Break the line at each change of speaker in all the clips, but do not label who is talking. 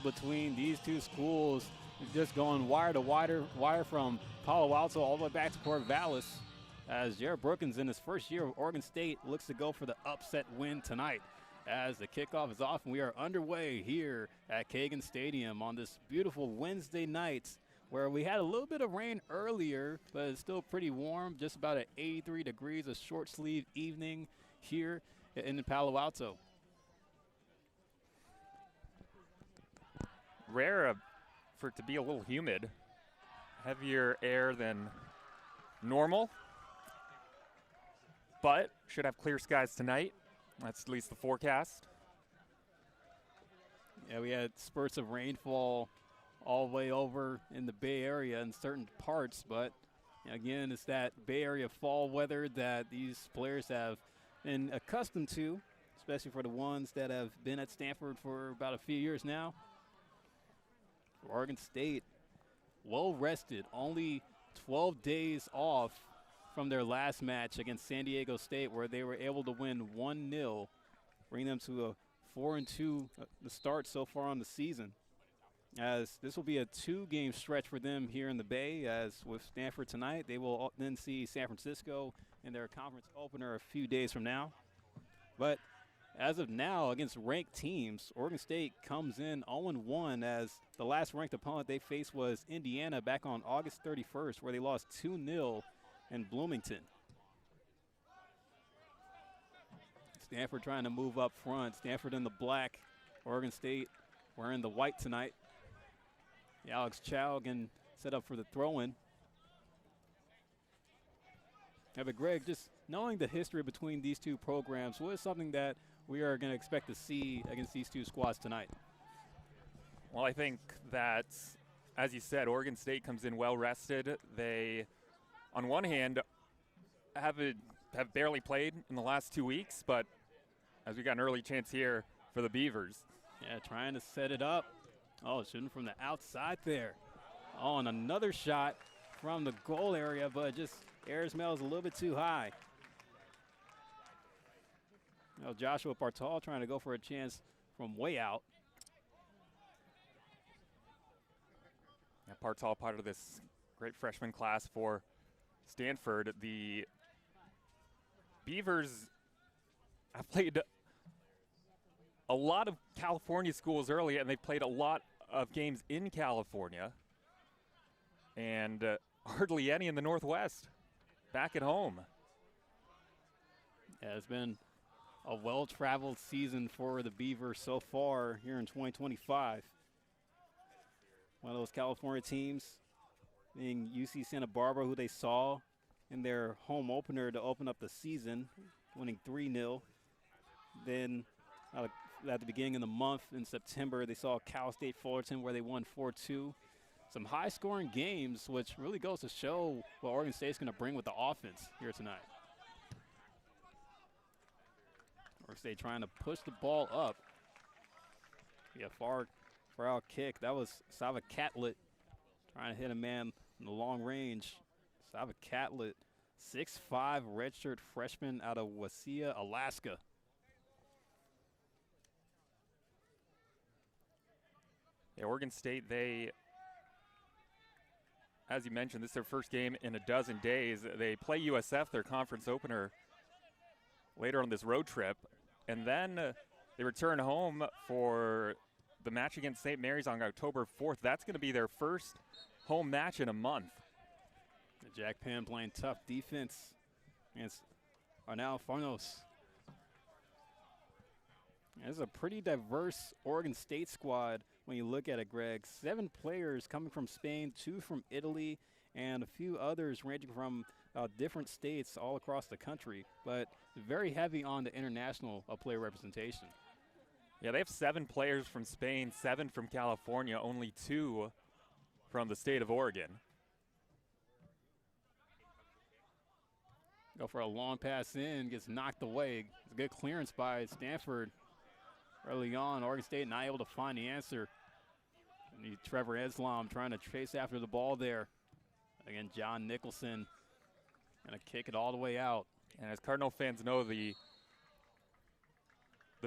between these two schools, just going wire to wire from Palo Alto all the way back to Corvallis, as Jared Brookins in his first year of Oregon State looks to go for the upset win tonight. As the kickoff is off and we are underway here at Kagan Stadium on this beautiful Wednesday night, where we had a little bit of rain earlier, but it's still pretty warm, just about at 83 degrees, a short sleeve evening here in Palo Alto.
Rare for it to be a little humid, heavier air than normal, but should have clear skies tonight. That's at least the forecast.
Yeah, we had spurts of rainfall all the way over in the Bay Area in certain parts, but again, it's that Bay Area fall weather that these players have been accustomed to, especially for the ones that have been at Stanford for about a few years now. Oregon State, well rested, only 12 days off from their last match against San Diego State, where they were able to win 1-0, bring them to a 4-2 the start so far on the season. As this will be a 2-game stretch for them here in the Bay, as with Stanford tonight, they will then see San Francisco in their conference opener a few days from now. But as of now, against ranked teams, Oregon State comes in 0-1, as the last ranked opponent they faced was Indiana back on August 31st, where they lost 2-0 in Bloomington. Stanford trying to move up front. Stanford in the black, Oregon State wearing the white tonight. Alex Chow again set up for the throw-in. Yeah, but Greg, just knowing the history between these two programs, what is something that we are going to expect to see against these two squads tonight?
Well, I think that, as you said, Oregon State comes in well rested. They, on one hand, have barely played in the last 2 weeks, but as we got an early chance here for the Beavers.
Yeah, trying to set it up. Oh, shooting from the outside there. Oh, and another shot from the goal area, but just air smells a little bit too high. Joshua Partal trying to go for a chance from way out.
Yeah, Partal, part of this great freshman class for Stanford. The Beavers have played a lot of California schools early, and they've played a lot of games in California, and hardly any in the Northwest, back at home.
Yeah, it's been a well-traveled season for the Beavers so far here in 2025. One of those California teams being UC Santa Barbara, who they saw in their home opener to open up the season, winning 3-0. Then at the beginning of the month in September, they saw Cal State Fullerton, where they won 4-2. Some high-scoring games, which really goes to show what Oregon State's going to bring with the offense here tonight. Oregon State trying to push the ball up. Yeah, far out kick. That was Sava Catlett trying to hit a man in the long range. Sava Catlett, 6'5", redshirt freshman out of Wasilla, Alaska.
Yeah, Oregon State, they, as you mentioned, this is their first game in a dozen days. They play USF, their conference opener, later on this road trip. And then they return home for the match against St. Mary's on October 4th. That's going to be their first home match in a month.
Jack Penn playing tough defense against Arnal Farnos. It's a pretty diverse Oregon State squad when you look at it, Greg. 7 players coming from Spain, 2 from Italy, and a few others ranging from different states all across the country, but very heavy on the international player representation.
Yeah, they have 7 players from Spain, 7 from California, only 2 from the state of Oregon.
Go for a long pass in, gets knocked away. It's a good clearance by Stanford early on. Oregon State not able to find the answer. And Trevor Islam trying to chase after the ball there. Again, John Nicholson going to kick it all the way out.
And as Cardinal fans know, the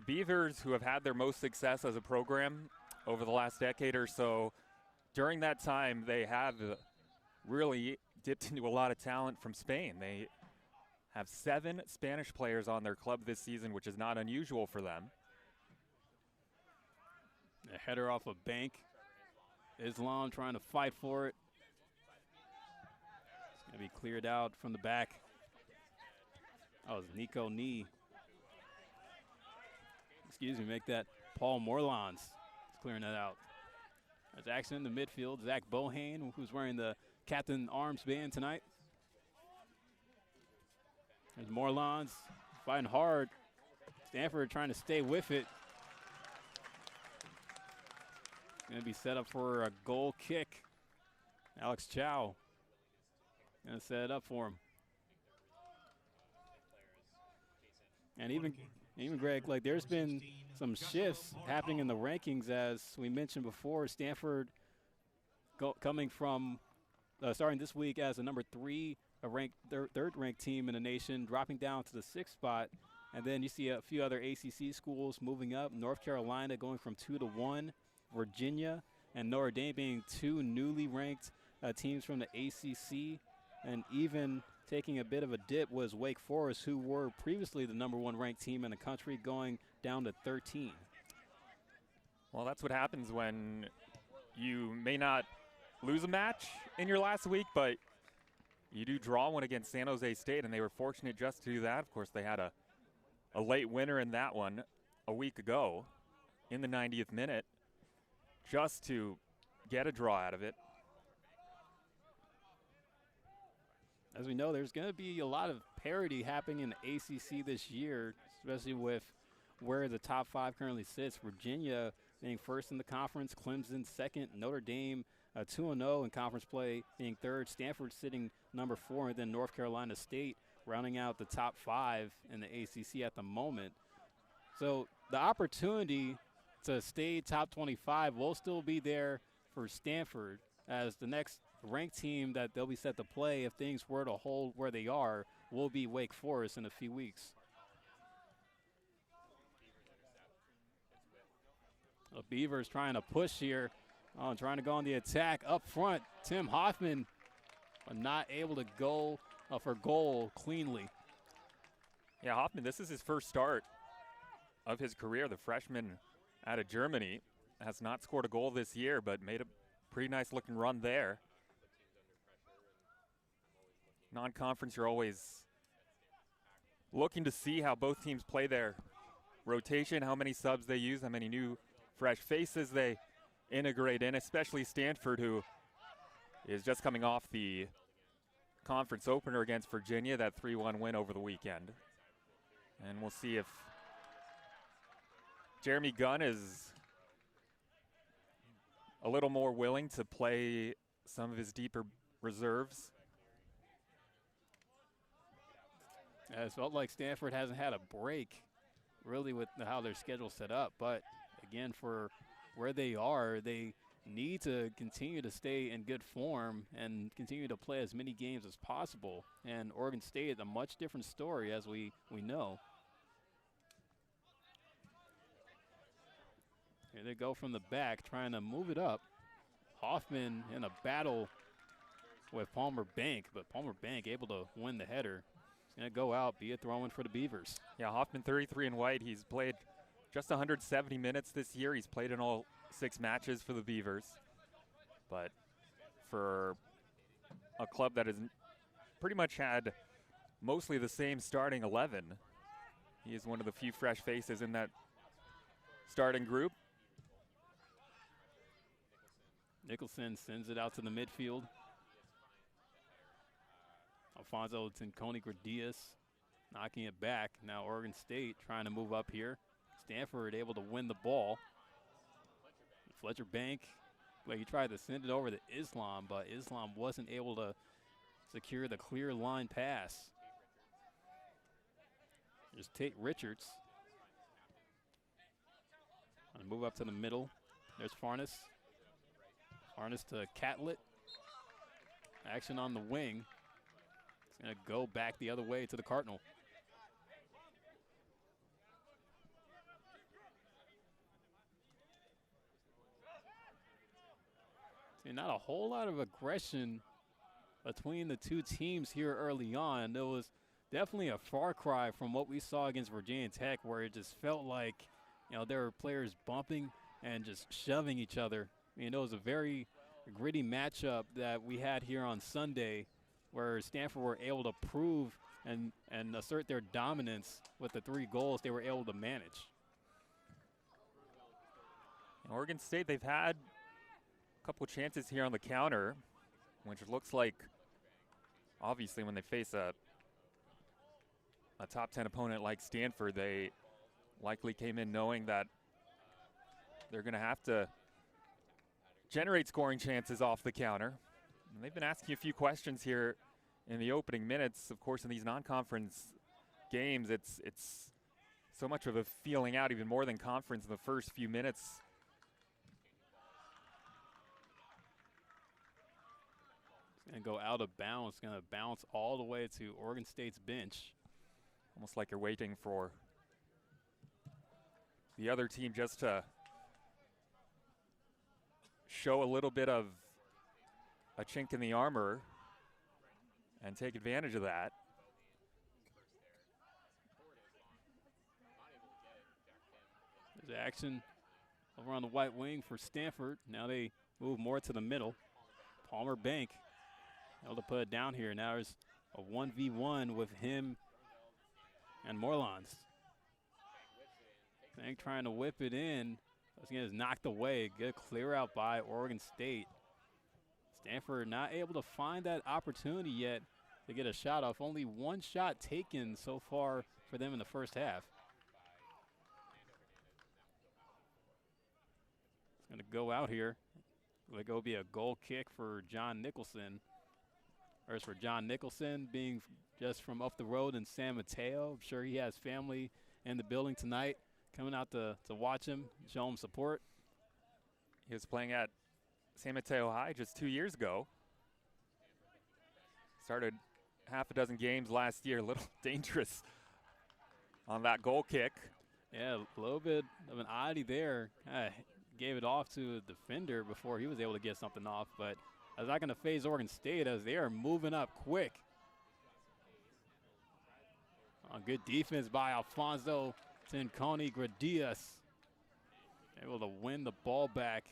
Beavers, who have had their most success as a program over the last decade or so. During that time, they have really dipped into a lot of talent from Spain. They have 7 Spanish players on their club this season, which is not unusual for them.
A header off a bank. Islam trying to fight for it. It's going to be cleared out from the back. Oh, it's Nico Nee. Excuse me, make that Paul Morlans. He's clearing that out. There's action in the midfield. Zach Bohane, who's wearing the captain arms band tonight. There's Morlans fighting hard. Stanford trying to stay with it. Going to be set up for a goal kick. Alex Chow going to set it up for him. And even Greg, like there's been some shifts happening in the rankings, as we mentioned before. Stanford coming from starting this week as a number 3, a ranked third-ranked team in the nation, dropping down to the 6th spot. And then you see a few other ACC schools moving up. North Carolina going from 2 to 1. Virginia and Notre Dame being 2 newly ranked teams from the ACC. And even taking a bit of a dip was Wake Forest, who were previously the number 1 ranked team in the country, going down to 13.
Well, that's what happens when you may not lose a match in your last week, but you do draw one against San Jose State, and they were fortunate just to do that. Of course, they had a late winner in that one a week ago in the 90th minute just to get a draw out of it.
As we know, there's going to be a lot of parity happening in the ACC this year, especially with where the top 5 currently sits. Virginia being first in the conference, Clemson second, Notre Dame 2-0 in conference play being third, Stanford sitting number 4, and then North Carolina State rounding out the top 5 in the ACC at the moment. So the opportunity to stay top 25 will still be there for Stanford, as the next ranked team that they'll be set to play, if things were to hold where they are, will be Wake Forest in a few weeks. The Beavers trying to push here, trying to go on the attack up front. Tim Hoffman not able to go for goal cleanly.
Yeah, Hoffman, this is his first start of his career. The freshman out of Germany has not scored a goal this year, but made a pretty nice looking run there. Non-conference, you're always looking to see how both teams play their rotation, how many subs they use, how many new fresh faces they integrate in, especially Stanford, who is just coming off the conference opener against Virginia, that 3-1 win over the weekend. And we'll see if Jeremy Gunn is a little more willing to play some of his deeper reserves.
It felt like Stanford hasn't had a break, really, with how their schedule's set up. But, again, for where they are, they need to continue to stay in good form and continue to play as many games as possible. And Oregon State, a much different story, as we know. Here they go from the back, trying to move it up. Hoffman in a battle with Palmer Bank, but Palmer Bank able to win the header. It's going to go out, be a throw-in for the Beavers.
Yeah, Hoffman 33 in white. He's played just 170 minutes this year. He's played in all 6 matches for the Beavers. But for a club that has pretty much had mostly the same starting 11, he is one of the few fresh faces in that starting group.
Nicholson sends it out to the midfield. Alfonso Tinconi-Gradius knocking it back. Now Oregon State trying to move up here. Stanford able to win the ball. Fletcher Bank, well, he tried to send it over to Islam, but Islam wasn't able to secure the clear line pass. There's Tate Richards. Gonna move up to the middle. There's Farnes. Farnes to Catlett. Action on the wing. It's going to go back the other way to the Cardinal. And not a whole lot of aggression between the two teams here early on. There was definitely a far cry from what we saw against Virginia Tech, where it just felt like, there were players bumping and just shoving each other. I mean, it was a very gritty matchup that we had here on Sunday, where Stanford were able to prove and assert their dominance with the 3 goals they were able to manage.
Oregon State, they've had a couple chances here on the counter, which looks like, obviously, when they face a top 10 opponent like Stanford, they likely came in knowing that they're going to have to generate scoring chances off the counter. And they've been asking a few questions here in the opening minutes. Of course, in these non-conference games, it's so much of a feeling out, even more than conference, in the first few minutes.
It's going to go out of bounds. It's going to bounce all the way to Oregon State's bench.
Almost like you're waiting for the other team just to show a little bit of a chink in the armor and take advantage of that.
There's action over on the white wing for Stanford. Now they move more to the middle. Palmer Bank able to put it down here. Now there's a 1v1 with him and Morlans. Bank trying to whip it in. It's knocked away. Good clear out by Oregon State. Stanford not able to find that opportunity yet to get a shot off. Only 1 shot taken so far for them in the first half. It's going to go out here. It'll go be a goal kick for John Nicholson. Or for John Nicholson, being just from up the road in San Mateo. I'm sure he has family in the building tonight, coming out to watch him, show him support.
He was playing at San Mateo High just 2 years ago. Started half a dozen games last year. A little dangerous on that goal kick.
Yeah, a little bit of an oddity there. Gave it off to a defender before he was able to get something off, but that's not going to phase Oregon State as they are moving up quick. Good defense by Alfonso Tinconi Gradius. Able to win the ball back.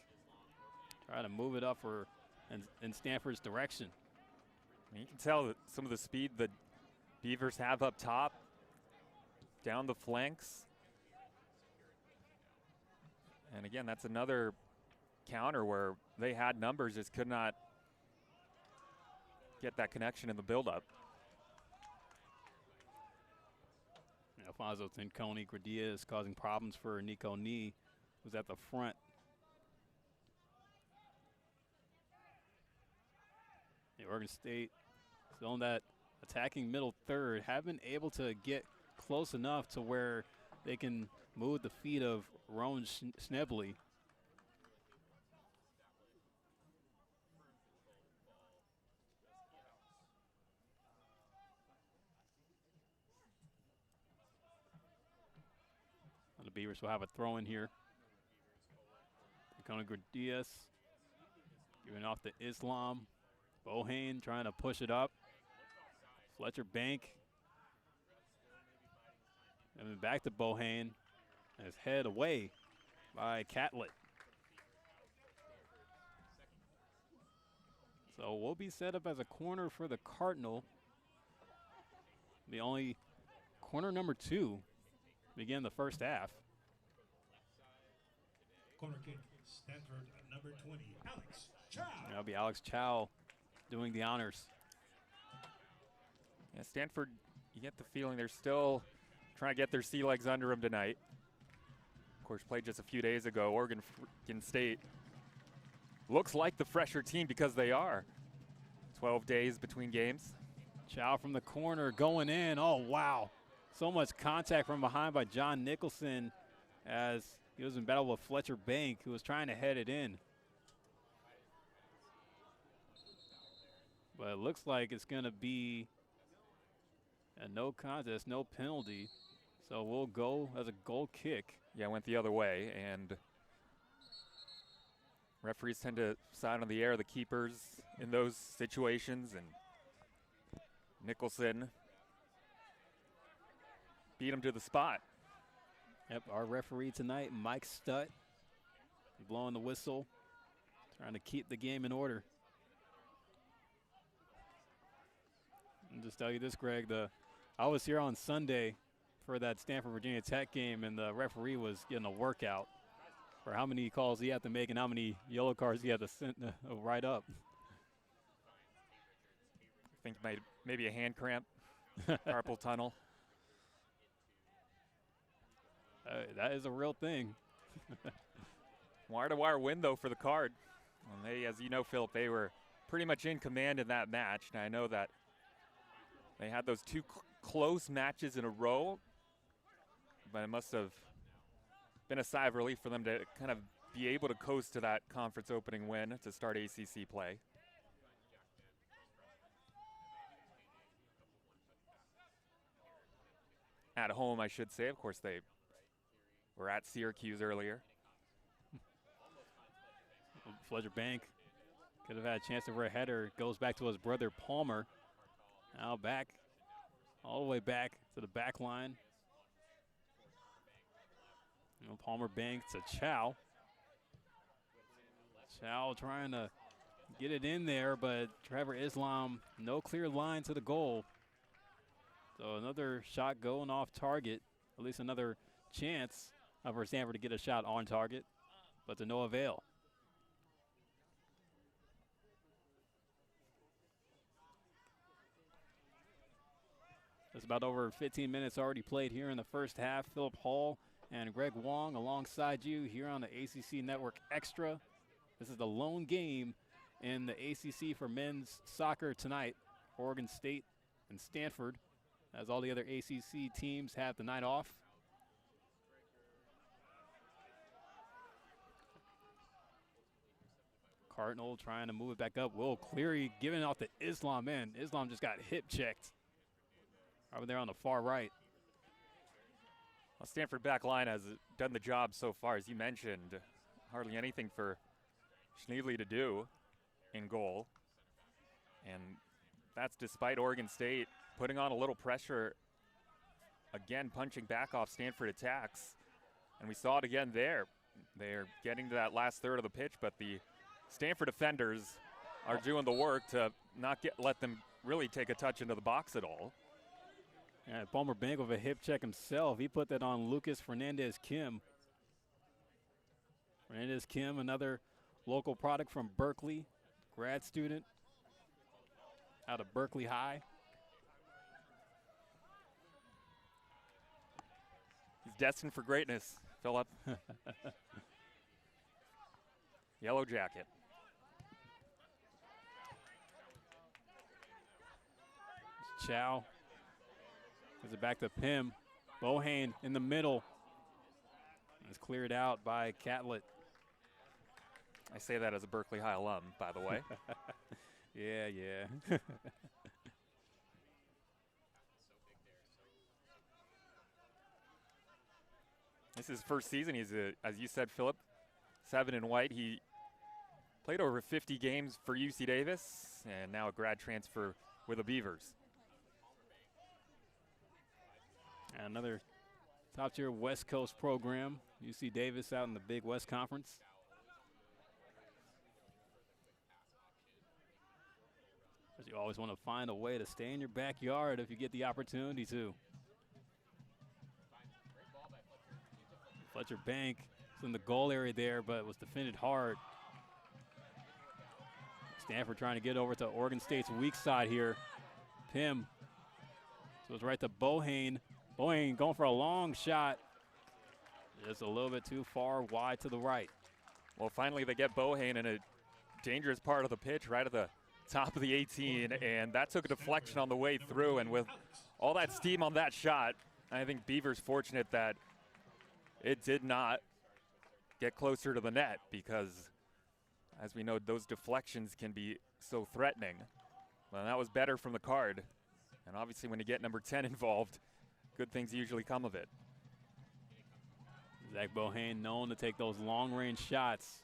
Try to move it up in Stanford's direction.
You can tell that some of the speed the Beavers have up top, down the flanks. And again, that's another counter where they had numbers, just could not get that connection in the buildup.
Alfonso Tinconi Gradius causing problems for Nico Nee, who's at the front. The Oregon State still in that attacking middle third, have been able to get close enough to where they can move the feet of Rowan Schnebley. The Beavers will have a throw in here. Tinconi Gradius giving off to Islam. Bohane trying to push it up. Fletcher Bank. And then back to Bohane. And his head away by Catlett. So we'll be set up as a corner for the Cardinal. The only corner number 2 begin the first half.
Corner kick, Stanford number 20, Alex Chow.
That'll be Alex Chow doing the honors.
Yeah, Stanford, you get the feeling they're still trying to get their sea legs under them tonight. Of course, played just a few days ago. Oregon State looks like the fresher team because they are. 12 days between games.
Chow from the corner going in. Oh, wow. So much contact from behind by John Nicholson as he was in battle with Fletcher Bank, who was trying to head it in. But it looks like it's going to be a no contest, no penalty. So we'll go as a goal kick.
Yeah, went the other way, and Referees tend to side on the air, the keepers in those situations, and Nicholson beat him to the spot.
Yep, our referee tonight, Mike Stutt, blowing the whistle, trying to keep the game in order. And just tell you this, Greg, I was here on Sunday for that Stanford Virginia Tech game, and the referee was getting a workout for how many calls he had to make and how many yellow cards he had to send, write up.
I think maybe a hand cramp, carpal tunnel.
That is a real thing.
Wire-to-wire win, though, for the Card. And they, as you know, Philip, they were pretty much in command in that match. And I know that they had those two close matches in a row, but it must have been a sigh of relief for them to kind of be able to coast to that conference opening win to start ACC play. At home, I should say. Of course, they were at Syracuse earlier.
Fletcher Bank could have had a chance for a header. Goes back to his brother Palmer. Now back, all the way back to the back line. Palmer banks to Chow. Chow trying to get it in there, but Trevor Islam, no clear line to the goal. So another shot going off target, at least another chance for Stanford to get a shot on target, but to no avail. There's about over 15 minutes already played here in the first half. Philip Hall and Greg Wong alongside you here on the ACC Network Extra. This is the lone game in the ACC for men's soccer tonight. Oregon State and Stanford, as all the other ACC teams have the night off. Cardinal trying to move it back up. Will Cleary giving off to Islam. Man, Islam just got hip checked over there on the far right.
Well, Stanford back line has done the job so far, as you mentioned. Hardly anything for Schneebly to do in goal. And that's despite Oregon State putting on a little pressure, again punching back off Stanford attacks. And we saw it again there. They're getting to that last third of the pitch, but the Stanford defenders are doing the work to not let them really take a touch into the box at all.
Yeah, Palmer Bank with a hip check himself. He put that on Lucas Fernandez-Kim. Fernandez-Kim, another local product from Berkeley, grad student out of Berkeley High.
He's destined for greatness, Philip. Yellow jacket.
Chow. Gives it back to Pim. Bohane in the middle. It's cleared out by Catlett.
I say that as a Berkeley High alum, by the way.
Yeah.
This is his first season. He's, as you said, Philip, 7 in white. He played over 50 games for UC Davis and now a grad transfer with the Beavers.
Another top-tier West Coast program. UC Davis out in the Big West Conference. But you always want to find a way to stay in your backyard if you get the opportunity to. Fletcher Bank is in the goal area there, but was defended hard. Stanford trying to get over to Oregon State's weak side here. Pim. So it's right to Bohane. Bohane going for a long shot. Just a little bit too far wide to the right.
Well, finally they get Bohane in a dangerous part of the pitch right at the top of the 18, and that took a deflection on the way through. And with all that steam on that shot, I think Beavers fortunate that it did not get closer to the net, because as we know, those deflections can be so threatening. Well, that was better from the Card. And obviously when you get number 10 involved, good things usually come of it.
Zach Bohane known to take those long-range shots.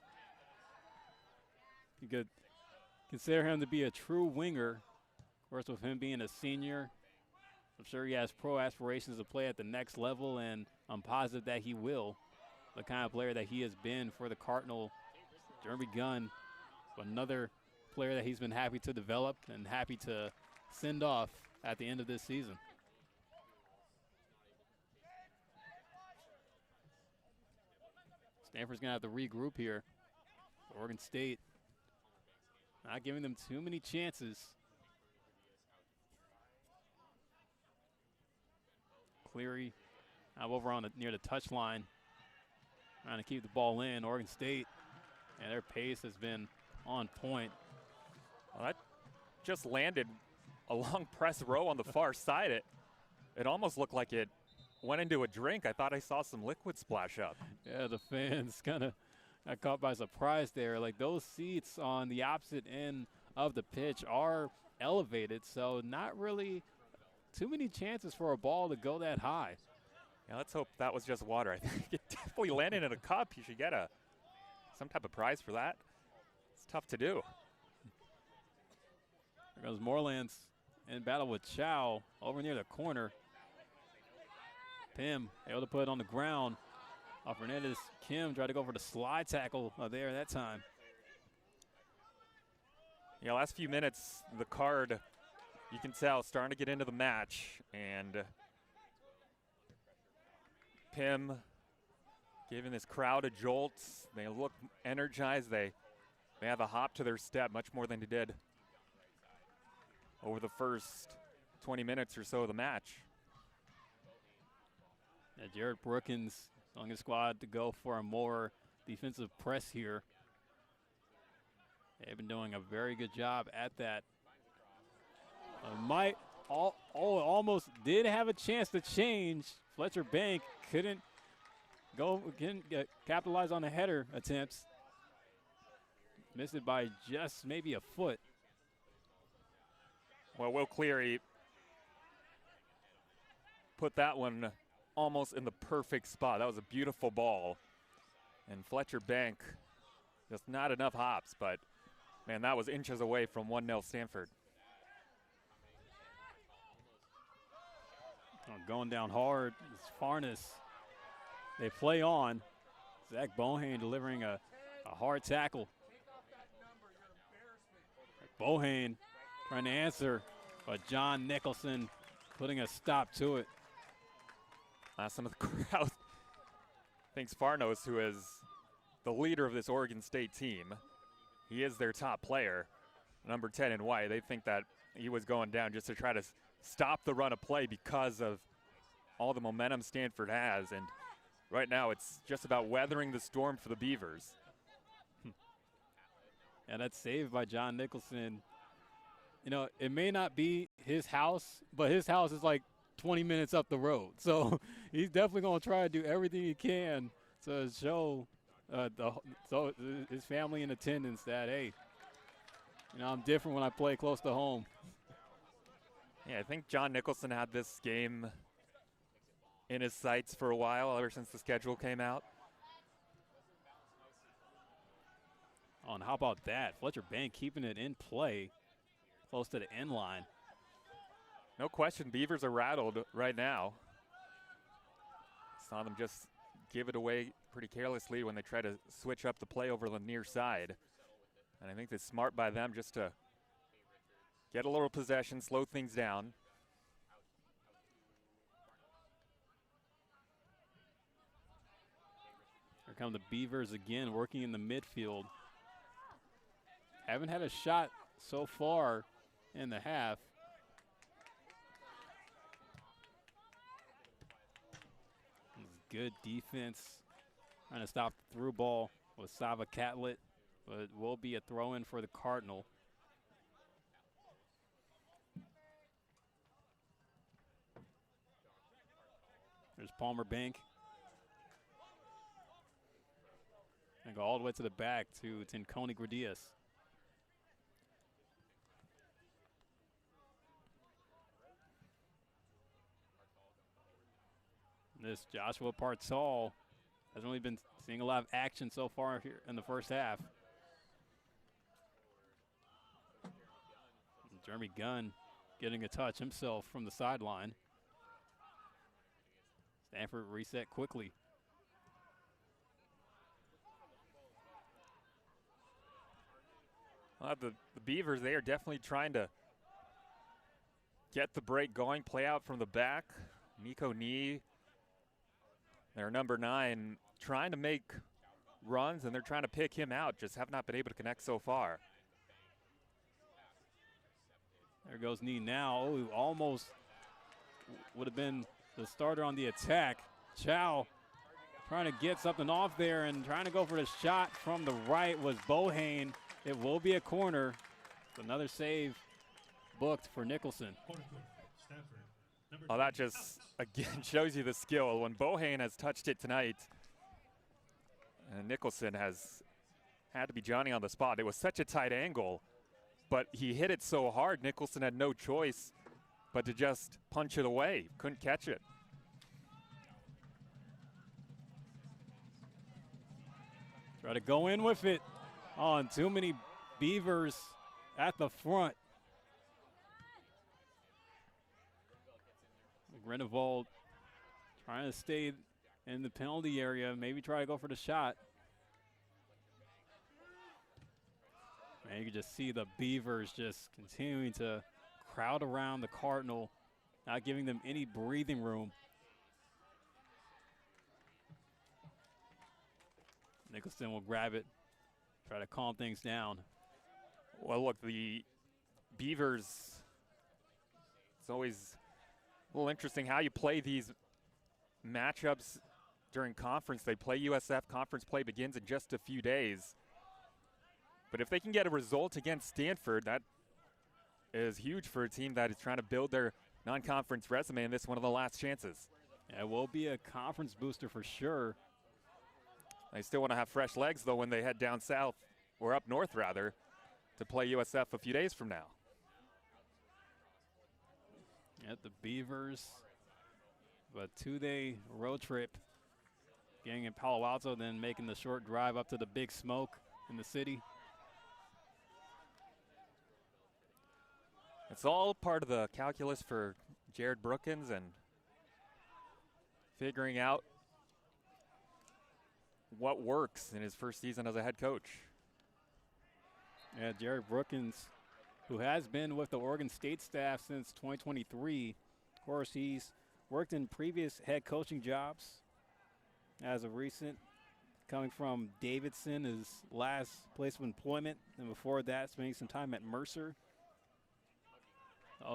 You could consider him to be a true winger. Of course, with him being a senior, I'm sure he has pro aspirations to play at the next level, and I'm positive that he will. The kind of player that he has been for the Cardinal, Jeremy Gunn, another player that he's been happy to develop and happy to send off at the end of this season. Stanford's going to have to regroup here. Oregon State not giving them too many chances. Cleary over on near the touchline, trying to keep the ball in. Oregon State, and their pace has been on point.
Well, that just landed a long press row on the far side. It almost looked like it went into a drink. I thought I saw some liquid splash up.
Yeah, the fans kind of got caught by surprise there. Like, those seats on the opposite end of the pitch are elevated, so not really too many chances for a ball to go that high.
Yeah, let's hope that was just water. I think it definitely landed in a cup. You should get some type of prize for that. It's tough to do.
There goes Morelands in battle with Chow over near the corner. Pim able to put it on the ground. Fernandez Kim tried to go for the slide tackle there that time.
Yeah, last few minutes, the Card, you can tell, starting to get into the match. And Pim giving this crowd a jolt. They look energized. They have a hop to their step, much more than they did over the first 20 minutes or so of the match.
Yeah, Jared Brookins telling his squad to go for a more defensive press here. They've been doing a very good job at that. Almost did have a chance to change. Fletcher Bank couldn't capitalize on the header attempts. Missed it by just maybe a foot.
Well, Will Cleary put that one almost in the perfect spot. That was a beautiful ball. And Fletcher Bank, just not enough hops, but man, that was inches away from 1-0 Stanford.
Going down hard is Farnes. They play on. Zach Bohane delivering a hard tackle. Bohane trying to answer, but John Nicholson putting a stop to it.
Some of the crowd thinks Farnos, who is the leader of this Oregon State team, he is their top player, number 10 in white. They think that he was going down just to try to stop the run of play because of all the momentum Stanford has. And right now it's just about weathering the storm for the Beavers.
And that's saved by John Nicholson. You know, it may not be his house, but his house is like 20 minutes up the road. So he's definitely going to try to do everything he can to show his family in attendance that, hey, you know, I'm different when I play close to home.
Yeah, I think John Nicholson had this game in his sights for a while, ever since the schedule came out.
Oh, and how about that? Fletcher Bank keeping it in play close to the end line.
No question, Beavers are rattled right now. Saw them just give it away pretty carelessly when they try to switch up the play over the near side. And I think it's smart by them just to get a little possession, slow things down.
Here come the Beavers again, working in the midfield. Haven't had a shot so far in the half. Good defense, trying to stop the through ball with Sava Catlett, but it will be a throw-in for the Cardinal. There's Palmer Bank. And go all the way to the back to Tinconi Gradius. This Joshua Partsall hasn't really been seeing a lot of action so far here in the first half. Jeremy Gunn getting a touch himself from the sideline. Stanford reset quickly.
The Beavers, they are definitely trying to get the break going, play out from the back. Nico Nee, their number 9, trying to make runs, and they're trying to pick him out, just have not been able to connect so far.
There goes Nee now. Oh, almost would have been the starter on the attack. Chow trying to get something off there and trying to go for the shot from the right was Bohane. It will be a corner. Another save booked for Nicholson.
Oh, that just, again, shows you the skill. When Bohane has touched it tonight, Nicholson has had to be Johnny on the spot. It was such a tight angle, but he hit it so hard, Nicholson had no choice but to just punch it away. Couldn't catch it.
Try to go in with it. On too many Beavers at the front. Grenevald trying to stay in the penalty area, maybe try to go for the shot. Man, you can just see the Beavers just continuing to crowd around the Cardinal, not giving them any breathing room. Nicholson will grab it, try to calm things down.
Well, look, the Beavers, it's always a little interesting how you play these matchups during conference. They play USF. Conference play begins in just a few days. But if they can get a result against Stanford, that is huge for a team that is trying to build their non-conference resume, and this is one of the last chances.
Yeah, it will be a conference booster for sure.
They still want to have fresh legs, though, when they head down south, or up north, rather, to play USF a few days from now.
At the Beavers, a 2-day road trip, getting in Palo Alto, then making the short drive up to the Big Smoke in the city.
It's all part of the calculus for Jared Brookins and figuring out what works in his first season as a head coach.
Yeah, Jared Brookins, who has been with the Oregon State staff since 2023. Of course, he's worked in previous head coaching jobs as of recent, coming from Davidson, his last place of employment, and before that, spending some time at Mercer.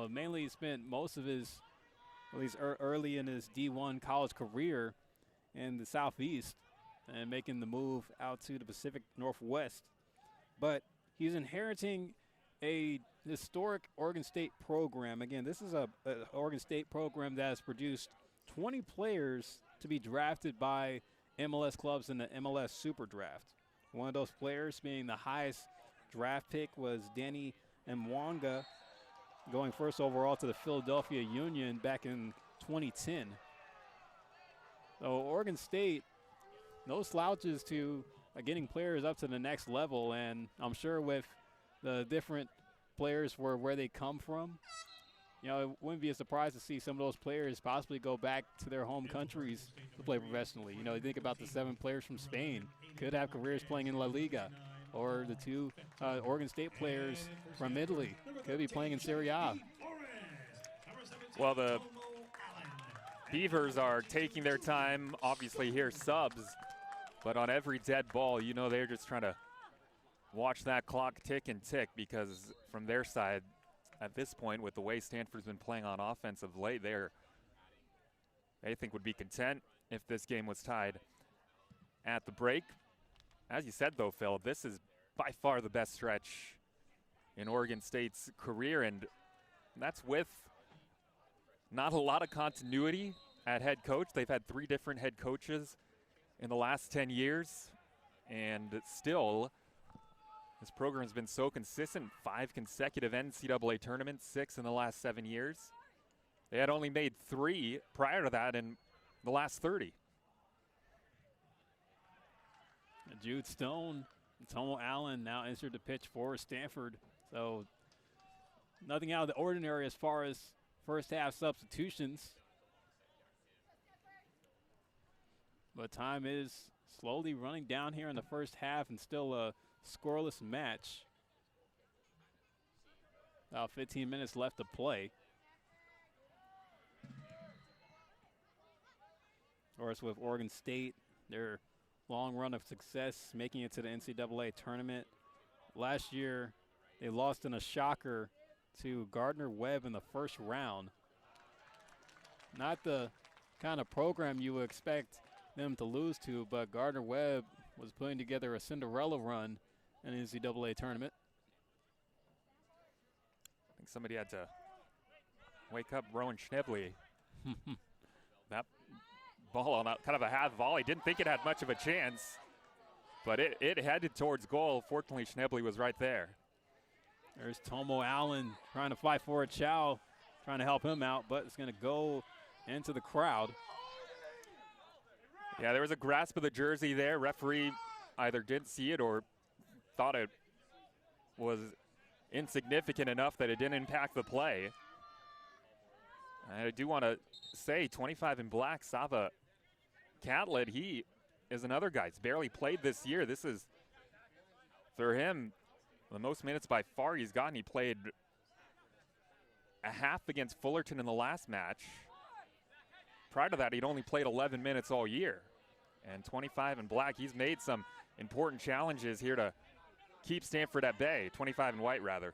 Mainly he spent most of his, at least early in his D1 college career in the Southeast and making the move out to the Pacific Northwest. But he's inheriting a historic Oregon State program. Again, this is a Oregon State program that has produced 20 players to be drafted by MLS clubs in the MLS Super Draft. One of those players being the highest draft pick was Danny Mwanga, going first overall to the Philadelphia Union back in 2010. So Oregon State, no slouches to getting players up to the next level, and I'm sure with the different players where they come from, you know, it wouldn't be a surprise to see some of those players possibly go back to their home countries to play professionally. You know, you think about the 7 players from Spain could have careers playing in La Liga, or the 2 Oregon State players from Italy could be playing in Serie A.
Well, the Beavers are taking their time, obviously here subs, but on every dead ball, you know, they're just trying to watch that clock tick and tick, because from their side, at this point, with the way Stanford's been playing on offense of late, they think would be content if this game was tied at the break. As you said, though, Phil, this is by far the best stretch in Oregon State's career, and that's with not a lot of continuity at head coach. They've had 3 different head coaches in the last 10 years, and still, this program's been so consistent. 5 consecutive NCAA tournaments, 6 in the last 7 years. They had only made 3 prior to that in the last 30.
Jude Stone and Tomo Allen now entered the pitch for Stanford. So nothing out of the ordinary as far as first half substitutions. But time is slowly running down here in the first half and still a scoreless match. About 15 minutes left to play. Of course, with Oregon State, their long run of success making it to the NCAA tournament. Last year, they lost in a shocker to Gardner-Webb in the first round. Not the kind of program you would expect them to lose to, but Gardner-Webb was putting together a Cinderella run in the NCAA tournament.
I think somebody had to wake up Rowan Schnebley. That ball on a kind of a half volley. Didn't think it had much of a chance, but it headed towards goal. Fortunately, Schnebley was right there.
There's Tomo Allen trying to fight for a Chow, trying to help him out, but it's going to go into the crowd.
Yeah, there was a grasp of the jersey there. Referee either didn't see it or thought it was insignificant enough that it didn't impact the play. I do want to say 25 in black, Sava Catlett, he is another guy. He's barely played this year. This is, for him, the most minutes by far he's gotten. He played a half against Fullerton in the last match. Prior to that, he'd only played 11 minutes all year. And 25 in black, he's made some important challenges here to keep Stanford at bay. 25 in white, rather.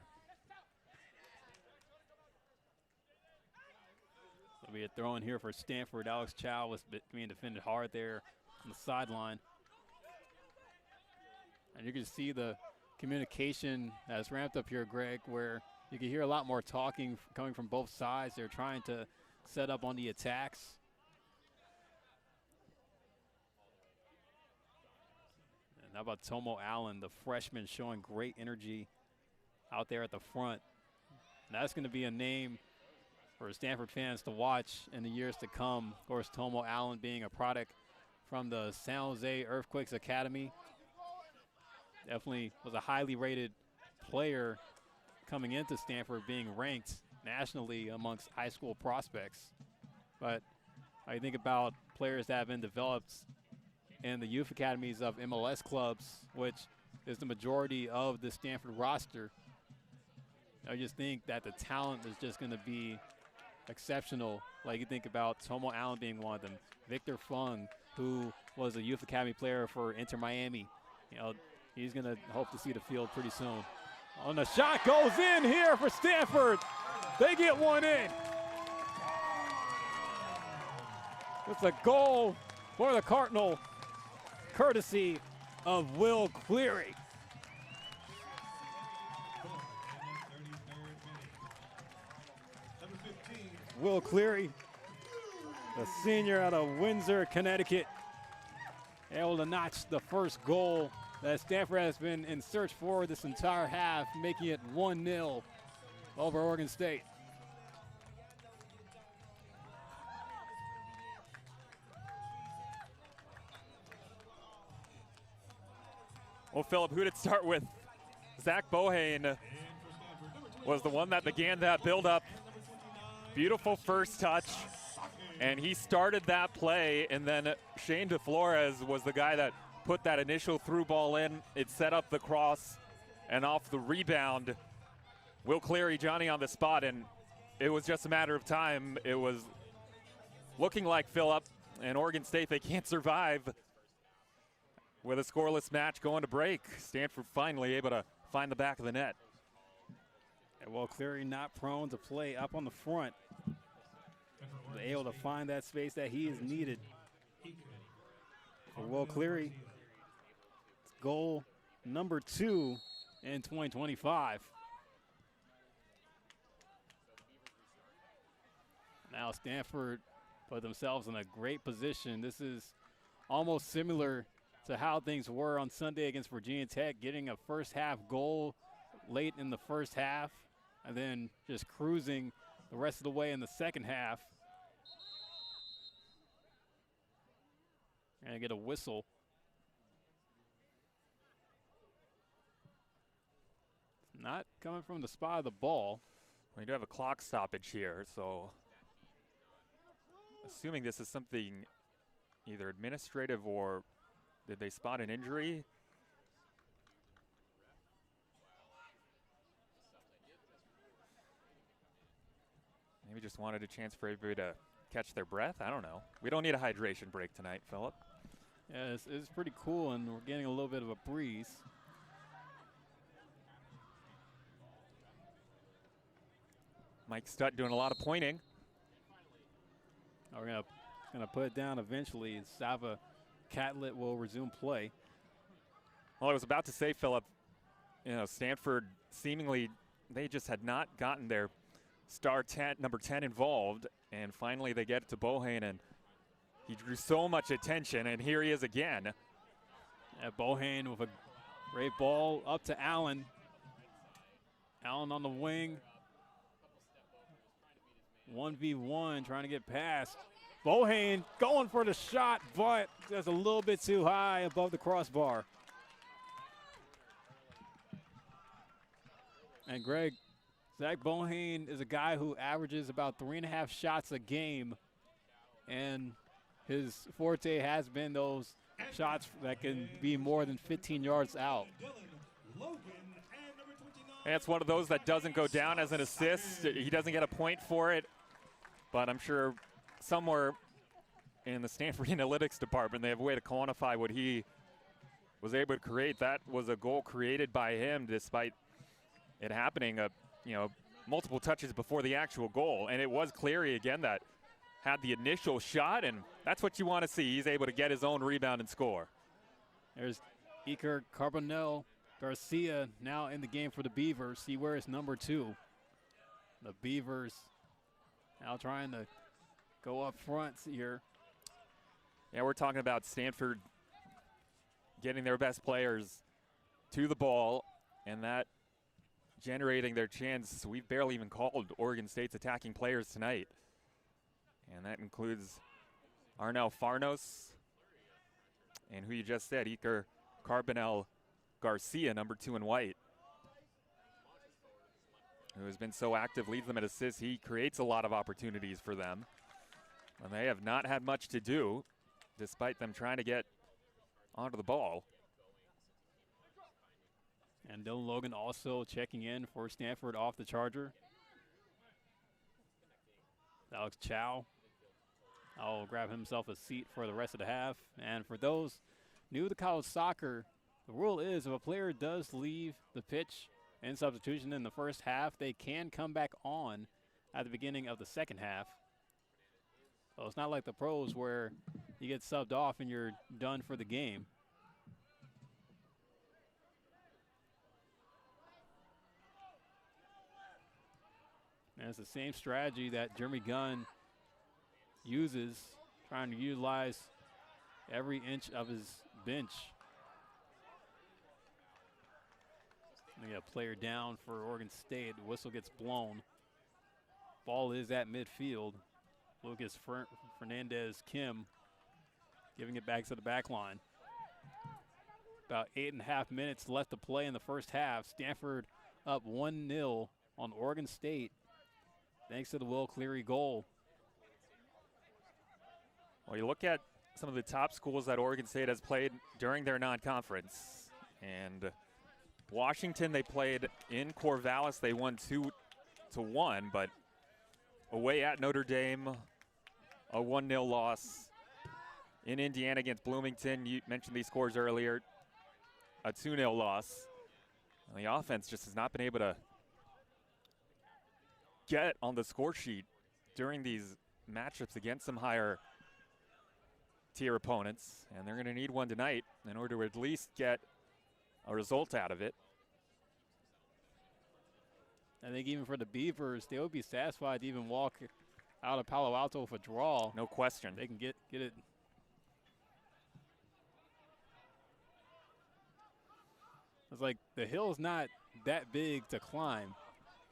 There'll be a throw in here for Stanford. Alex Chow was being defended hard there on the sideline. And you can see the communication that's ramped up here, Greg, where you can hear a lot more talking coming from both sides. They're trying to set up on the attacks. And how about Tomo Allen, the freshman, showing great energy out there at the front. And that's going to be a name for Stanford fans to watch in the years to come. Of course, Tomo Allen being a product from the San Jose Earthquakes Academy. Definitely was a highly rated player coming into Stanford, being ranked nationally amongst high school prospects. But I think about players that have been developed in the youth academies of MLS clubs, which is the majority of the Stanford roster. I just think that the talent is just going to be exceptional. Like you think about Tomo Allen being one of them, Victor Fung, who was a youth academy player for Inter Miami. You know, he's going to hope to see the field pretty soon. And the shot goes in here for Stanford. They get one in. It's a goal for the Cardinal, courtesy of Will Cleary. Will Cleary, the senior out of Windsor, Connecticut, able to notch the first goal that Stanford has been in search for this entire half, making it 1-0 over Oregon State.
Well, Philip, who did it start with? Zach Bohane was the one that began that build-up. Beautiful first touch, and he started that play, and then Shane DeFlores was the guy that put that initial through ball in. It set up the cross, and off the rebound, Will Cleary, Johnny on the spot, and it was just a matter of time. It was looking like Philip and Oregon State, they can't survive with a scoreless match going to break. Stanford finally able to find the back of the net.
And Will Cleary not prone to play up on the front. Able to find that space that he is needed. For Will Cleary, goal number 2 in 2025. Now Stanford put themselves in a great position. This is almost similar to how things were on Sunday against Virginia Tech, getting a first half goal late in the first half and then just cruising the rest of the way in the second half. And get a whistle. Not coming from the spot of the ball.
We do have a clock stoppage here, so assuming this is something either administrative or did they spot an injury? Maybe just wanted a chance for everybody to catch their breath. I don't know. We don't need a hydration break tonight, Philip.
Yeah, it's pretty cool, and we're getting a little bit of a breeze.
Mike Stutt doing a lot of pointing.
We're gonna put it down eventually. Sava Catlett will resume play.
Well, I was about to say, Philip, you know, Stanford seemingly, they just had not gotten their star 10, number 10 involved, and finally they get it to Bohane, and he drew so much attention, and here he is again.
Bohane with a great ball up to Allen. Allen on the wing. 1v1 trying to get past. Bohane going for the shot, but just a little bit too high above the crossbar. And Greg, Zach Bohane is a guy who averages about 3.5 shots a game, and his forte has been those shots that can be more than 15 yards out.
And it's one of those that doesn't go down as an assist. He doesn't get a point for it, but I'm sure somewhere in the Stanford Analytics department they have a way to quantify what he was able to create. That was a goal created by him despite it happening multiple touches before the actual goal. And it was Cleary again that had the initial shot, and that's what you want to see. He's able to get his own rebound and score.
There's Iker Carbonell Garcia now in the game for the Beavers. He wears number 2. The Beavers now trying to go up front here.
Yeah, we're talking about Stanford getting their best players to the ball, and that generating their chance. We've barely even called Oregon State's attacking players tonight. And that includes Arnel Farnos and who you just said, Iker Carbonell Garcia, number 2 in white, who has been so active, leads them at assists. He creates a lot of opportunities for them. And they have not had much to do, despite them trying to get onto the ball.
And Dylan Logan also checking in for Stanford off the charger. Alex Chow will grab himself a seat for the rest of the half. And for those new to college soccer, the rule is if a player does leave the pitch in substitution in the first half, they can come back on at the beginning of the second half. So it's not like the pros where you get subbed off and you're done for the game. And it's the same strategy that Jeremy Gunn uses, trying to utilize every inch of his bench. We got a player down for Oregon State. The whistle gets blown. Ball is at midfield. Lucas Fernandez Kim giving it back to the back line. About 8.5 minutes left to play in the first half. Stanford up 1-0 on Oregon State, thanks to the Will Cleary goal.
Well, you look at some of the top schools that Oregon State has played during their non-conference. And Washington, they played in Corvallis. They won 2-1, but away at Notre Dame, a 1-0 loss. In Indiana against Bloomington, you mentioned these scores earlier, a 2-0 loss. And the offense just has not been able to get on the score sheet during these matchups against some higher tier opponents, and they're going to need one tonight in order to at least get a result out of it.
I think even for the Beavers, they would be satisfied to even walk out of Palo Alto with a draw.
No question.
They can get it. It's like the hill's not that big to climb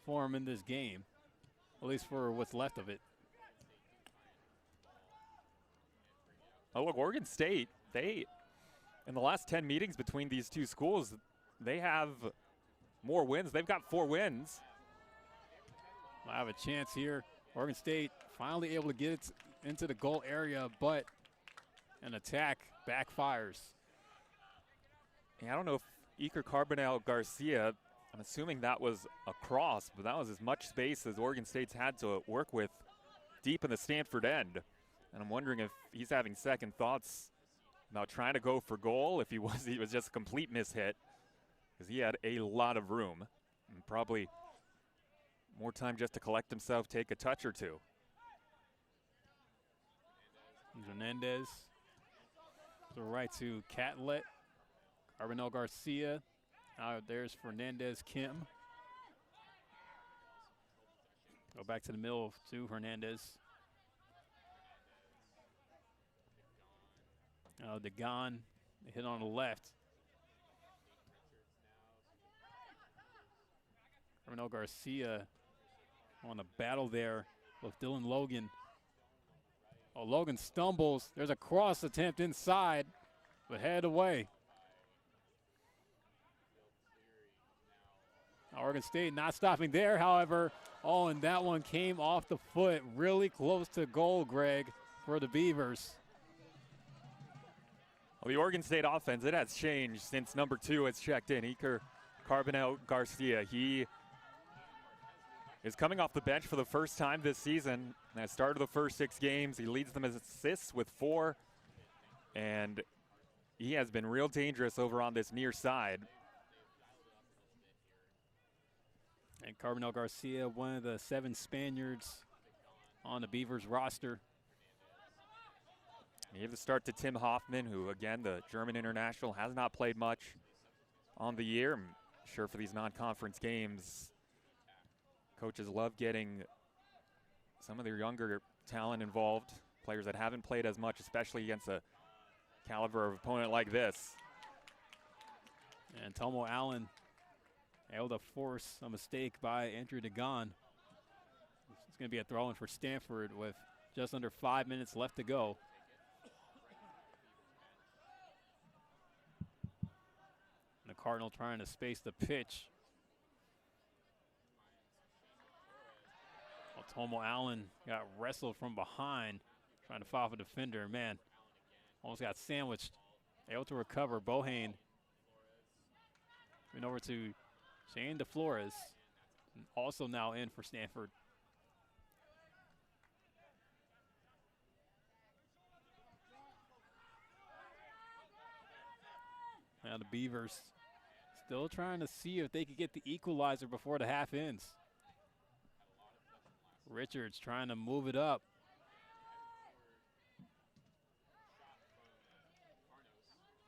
for them in this game, at least for what's left of it.
Oh, look, Oregon State, in the last 10 meetings between these two schools, they have more wins. They've got 4 wins.
I have a chance here. Oregon State finally able to get it into the goal area, but an attack backfires.
Yeah, I don't know if Iker Carbonell Garcia, I'm assuming that was a cross, but that was as much space as Oregon State's had to work with deep in the Stanford end. And I'm wondering if he's having second thoughts about trying to go for goal, if he was just a complete mishit, because he had a lot of room and probably more time just to collect himself, take a touch or two.
Hernandez to the right to Catlett. Carbonell Garcia. There's Fernandez Kim. Go back to the middle to Hernandez. DeGan hit on the left. Carbonell Garcia on a battle there with Dylan Logan. Oh, Logan stumbles. There's a cross attempt inside, but head away. Oregon State not stopping there, however. Oh, and that one came off the foot, really close to goal, Greg, for the Beavers.
Well, the Oregon State offense, it has changed since number 2 has checked in. Iker Carbonell Garcia. He is coming off the bench for the first time this season. At the start of the first 6 games, he leads them as assists with 4. And he has been real dangerous over on this near side.
And Carbonell Garcia, one of the 7 Spaniards on the Beavers roster.
He gave the start to Tim Hoffman, who, again, the German international, has not played much on the year. I'm sure for these non-conference games, coaches love getting some of their younger talent involved, players that haven't played as much, especially against a caliber of opponent like this.
And Tomo Allen able to force a mistake by Andrew DeGan. It's going to be a throw-in for Stanford with just under 5 minutes left to go. And the Cardinal trying to space the pitch. Well, Tomo Allen got wrestled from behind, trying to foul off a defender. Man, almost got sandwiched. Able to recover. Bohane. Went over to Shane Flores, also now in for Stanford. Now the Beavers still trying to see if they could get the equalizer before the half ends. Richards trying to move it up.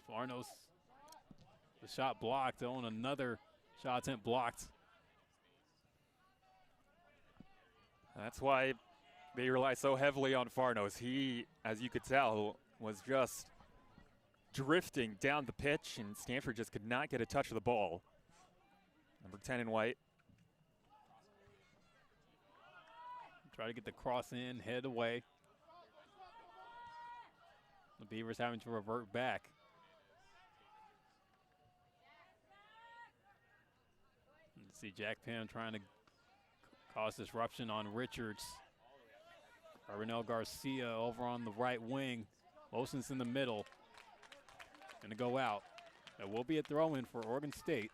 Farnos, the shot blocked, on another shot attempt blocked.
That's why they rely so heavily on Farnos. He, as you could tell, was just drifting down the pitch, and Stanford just could not get a touch of the ball. Number 10 in white.
Try to get the cross in, head away. The Beavers having to revert back. See Jack Pam trying to cause disruption on Richards. Carbonell Garcia over on the right wing. Wilson's in the middle. Gonna go out. That will be a throw-in for Oregon State.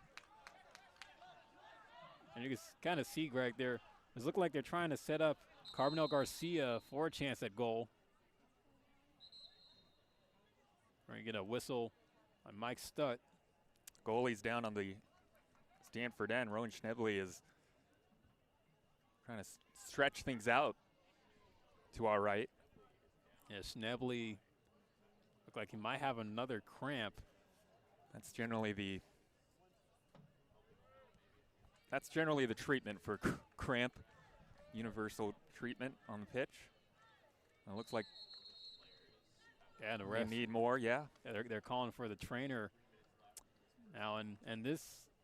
And you can kind of see, Greg, it's looking like they're trying to set up Carbonell Garcia for a chance at goal. We're gonna get a whistle on Mike Stutt.
Goalie's down on the Stanford end. Rowan Schnebley is trying to stretch things out to our right.
Yeah, Schnebley looked like he might have another cramp.
That's generally the treatment for cramp, universal treatment on the pitch. It looks like
the ref
need more, yeah.
They're calling for the trainer now, and this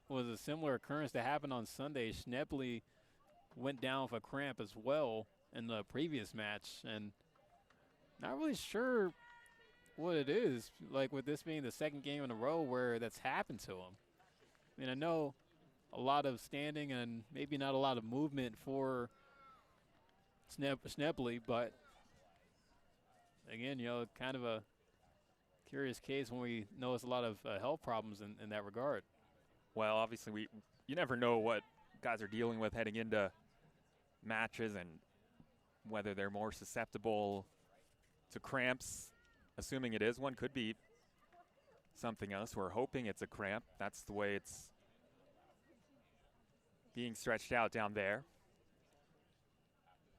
was a similar occurrence that happened on Sunday. Schnebley went down with a cramp as well in the previous match, and not really sure what it is, like with this being the second game in a row where that's happened to him. I mean, I know a lot of standing and maybe not a lot of movement for Schnepley, but again, kind of a curious case when we notice a lot of health problems in that regard.
Well, obviously, you never know what guys are dealing with heading into matches and whether they're more susceptible to cramps. Assuming it is one, could be something else. We're hoping it's a cramp. That's the way it's being stretched out down there.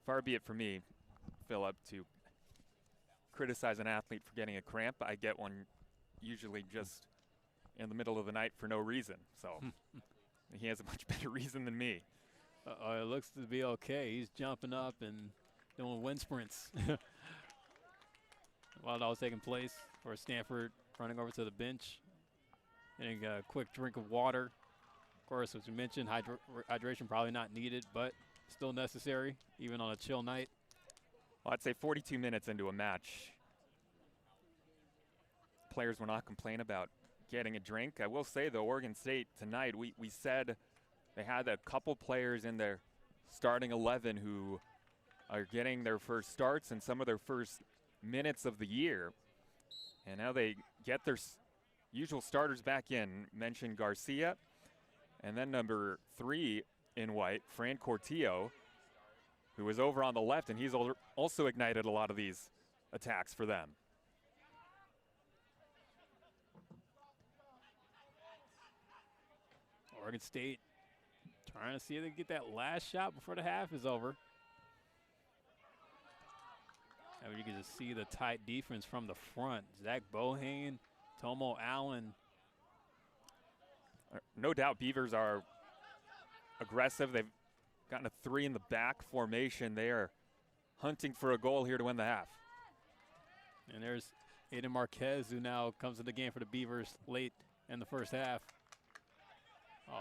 Far be it for me, Philip, to criticize an athlete for getting a cramp. I get one usually just in the middle of the night for no reason. So he has a much better reason than me.
It looks to be okay. He's jumping up and doing wind sprints. While that was taking place for Stanford, running over to the bench, getting a quick drink of water. Of course, as we mentioned, hydration probably not needed, but still necessary, even on a chill night.
Well, I'd say 42 minutes into a match, players will not complain about getting a drink. I will say, though, Oregon State tonight, we said they had a couple players in their starting 11 who are getting their first starts and some of their first minutes of the year. And now they get their usual starters back in. Mentioned Garcia. And then number 3 in white, Fran Cortillo, who was over on the left, and he's also ignited a lot of these attacks for them.
Oregon State trying to see if they can get that last shot before the half is over. And you can just see the tight defense from the front. Zach Bohane, Tomo Allen.
No doubt Beavers are aggressive. They've gotten a 3 in the back formation. They are hunting for a goal here to win the half.
And there's Aiden Marquez, who now comes to the game for the Beavers late in the first half.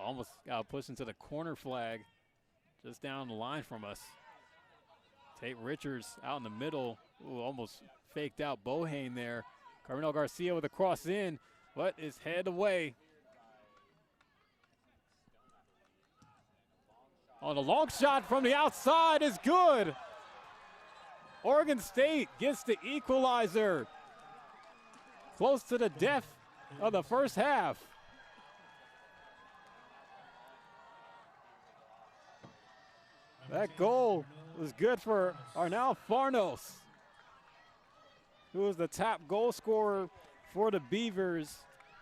Almost got pushed into the corner flag just down the line from us. Tate Richards out in the middle. Ooh, almost faked out Bohane there. Carmelo Garcia with a cross in, but is headed away. Oh, the long shot from the outside is good. Oregon State gets the equalizer. Close to the death of the first half. That goal was good for Arnal Farnos, who is the top goal scorer for the Beavers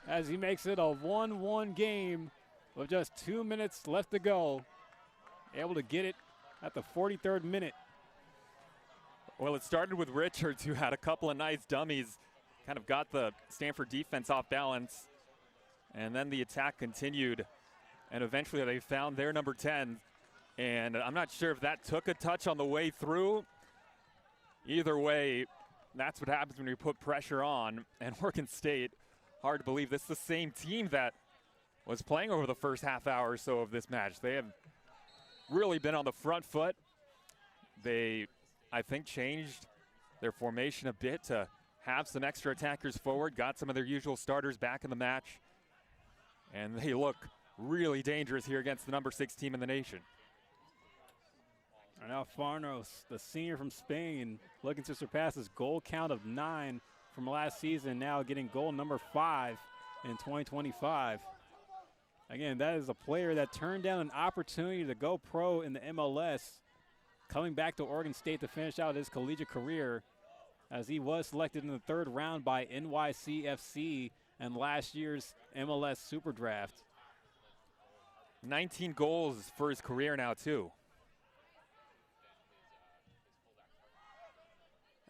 as he makes it a 1-1 game with just 2 minutes left to go. Able to get it at the 43rd minute.
Well, it started with Richards, who had a couple of nice dummies, kind of got the Stanford defense off balance, and then the attack continued, and eventually they found their number 10. And I'm not sure if that took a touch on the way through. Either way, that's what happens when you put pressure on. And Oregon State, hard to believe, this is the same team that was playing over the first half hour or so of this match. They have really been on the front foot. They, I think, changed their formation a bit to have some extra attackers forward, got some of their usual starters back in the match. And they look really dangerous here against the number 6 team in the nation.
Now Farnos, the senior from Spain, looking to surpass his goal count of 9 from last season, now getting goal number 5 in 2025. Again, that is a player that turned down an opportunity to go pro in the MLS, coming back to Oregon State to finish out his collegiate career, as he was selected in the 3rd round by NYCFC and last year's MLS Super Draft.
19 goals for his career now, too.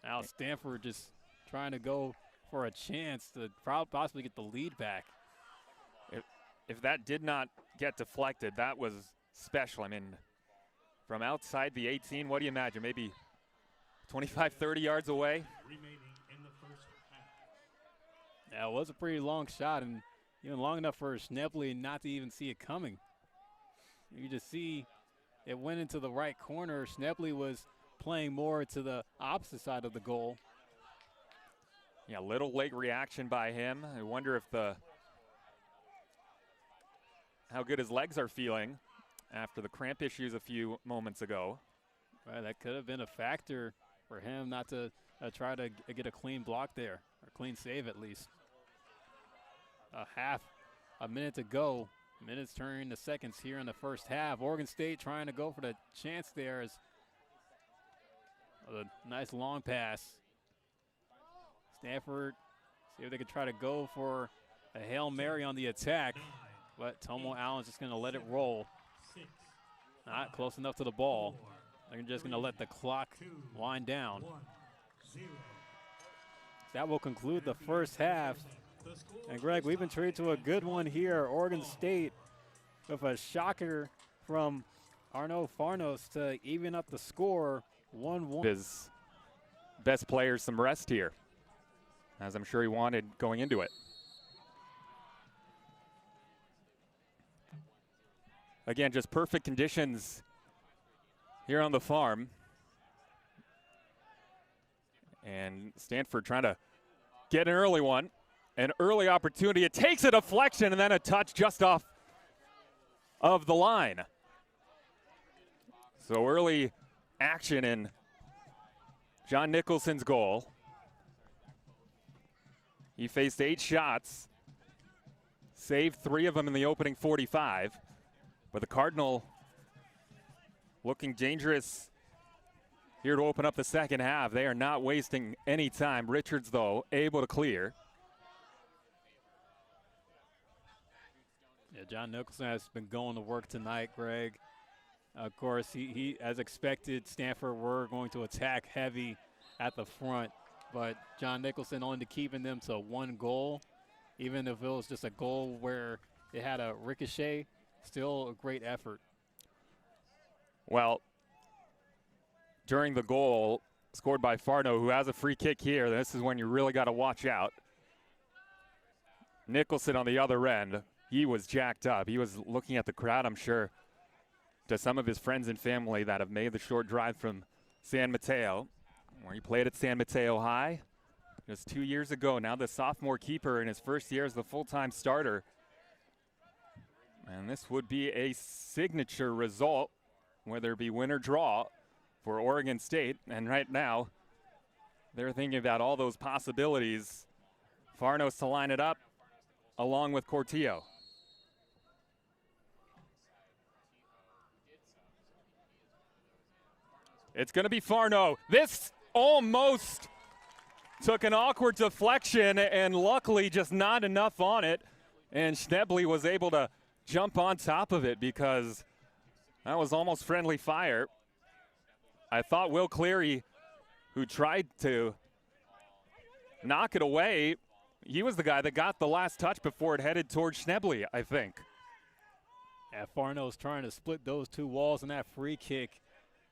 Now Stanford just trying to go for a chance to possibly get the lead back.
If that did not get deflected, that was special. I mean, from outside the 18, what do you imagine? Maybe 25, 30 yards away?
Remaining in the first half.
Yeah, it was a pretty long shot, and even long enough for Schnepley not to even see it coming. You just see it went into the right corner. Schnepley was playing more to the opposite side of the goal.
Yeah, little late reaction by him. I wonder if how good his legs are feeling after the cramp issues a few moments ago.
Right, that could have been a factor for him not to try to get a clean block there, or clean save at least. A minute to go. Minutes turning to seconds here in the first half. Oregon State trying to go for the chance there as a nice long pass. Stanford, see if they could try to go for a Hail Mary on the attack, but Tomo Allen's just going to let it roll. Not close enough to the ball. They're just going to let the clock wind down. That will conclude the first half. And Greg, we've been treated to a good one here. Oregon State with a shocker from Arno Farnos to even up the score 1-1.
His best players some rest here, as I'm sure he wanted going into it. Again, just perfect conditions here on the farm. And Stanford trying to get an early one. An early opportunity. It takes a deflection and then a touch just off of the line. So early action in John Nicholson's goal. He faced 8 shots, saved 3 of them in the opening 45. But the Cardinal looking dangerous here to open up the second half. They are not wasting any time. Richards, though, able to clear.
Yeah, John Nicholson has been going to work tonight, Greg. Of course, he as expected, Stanford were going to attack heavy at the front, but John Nicholson only keeping them to 1 goal, even if it was just a goal where they had a ricochet, still a great effort.
Well, during the goal scored by Farno, who has a free kick here, this is when you really got to watch out. Nicholson on the other end. He was jacked up. He was looking at the crowd, I'm sure, to some of his friends and family that have made the short drive from San Mateo, where he played at San Mateo High just 2 years ago. Now the sophomore keeper in his first year as the full-time starter. And this would be a signature result, whether it be win or draw, for Oregon State. And right now, they're thinking about all those possibilities. Farnos to line it up along with Cortillo. It's going to be Farno. This almost took an awkward deflection, and luckily just not enough on it. And Schnebley was able to jump on top of it because that was almost friendly fire. I thought Will Cleary, who tried to knock it away, he was the guy that got the last touch before it headed towards Schnebley, I think.
Yeah, Farno's trying to split those 2 walls in that free kick.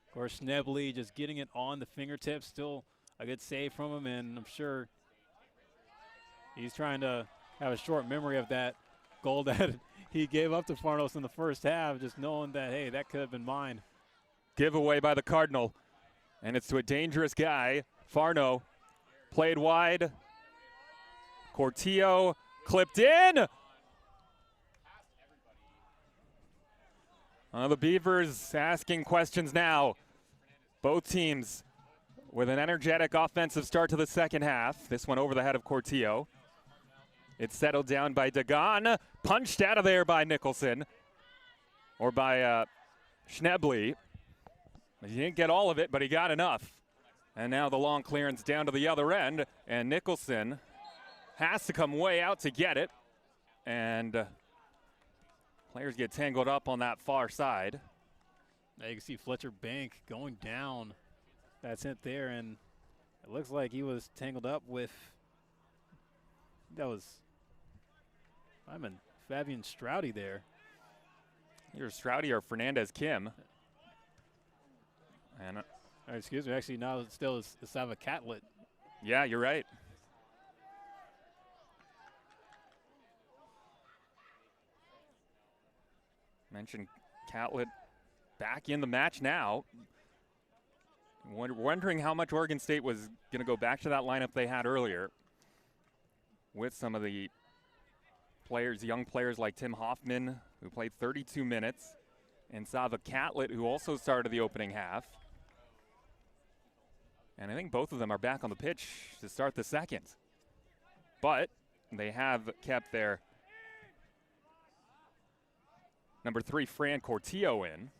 Of course, Schnebley just getting it on the fingertips. Still a good save from him, and I'm sure he's trying to have a short memory of that goal that he gave up to Farnos in the first half, just knowing that, hey, that could have been mine.
Giveaway by the Cardinal, and it's to a dangerous guy. Farno played wide. Cortillo clipped in. The Beavers asking questions now. Both teams with an energetic offensive start to the second half. This one over the head of Cortillo. It's settled down by Dagan. Punched out of there by Nicholson. Or by Schnebley. He didn't get all of it, but he got enough. And now the long clearance down to the other end. And Nicholson has to come way out to get it. And players get tangled up on that far side.
Now you can see Fletcher Bank going down. That's it there, and it looks like he was tangled up with, that was Fabian Stroudy there.
Either Stroudy or Fernandez Kim. And
excuse me, actually now it's still Sava Catlett.
Yeah, you're right. Mentioned Catlett back in the match now. Wondering how much Oregon State was going to go back to that lineup they had earlier with some of the players, young players like Tim Hoffman, who played 32 minutes, and Sava Catlett, who also started the opening half. And I think both of them are back on the pitch to start the second. But they have kept their number 3, Fran Cortillo, in.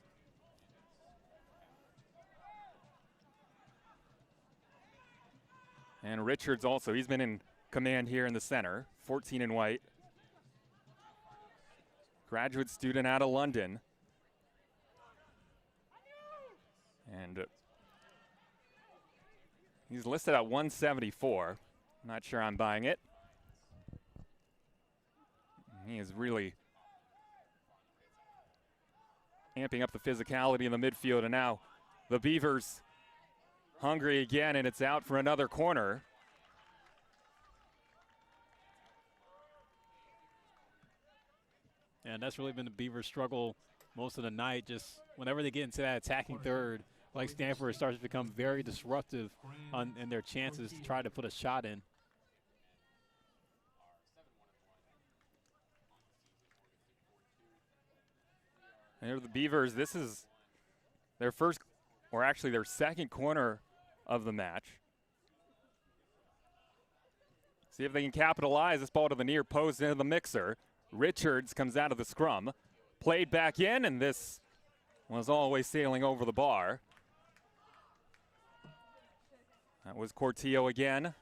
And Richards also, he's been in command here in the center, 14 in white. Graduate student out of London. And he's listed at 174. Not sure I'm buying it. He is really amping up the physicality in the midfield, and now the Beavers hungry again, and it's out for another corner.
And that's really been the Beavers' struggle most of the night. Just whenever they get into that attacking third, like Stanford, starts to become very disruptive in their chances to try to put a shot in.
And the Beavers, this is their first, or actually their second corner of the match. See if they can capitalize. This ball to the near post into the mixer. Richards comes out of the scrum. Played back in, and this was always sailing over the bar. That was Cortillo again.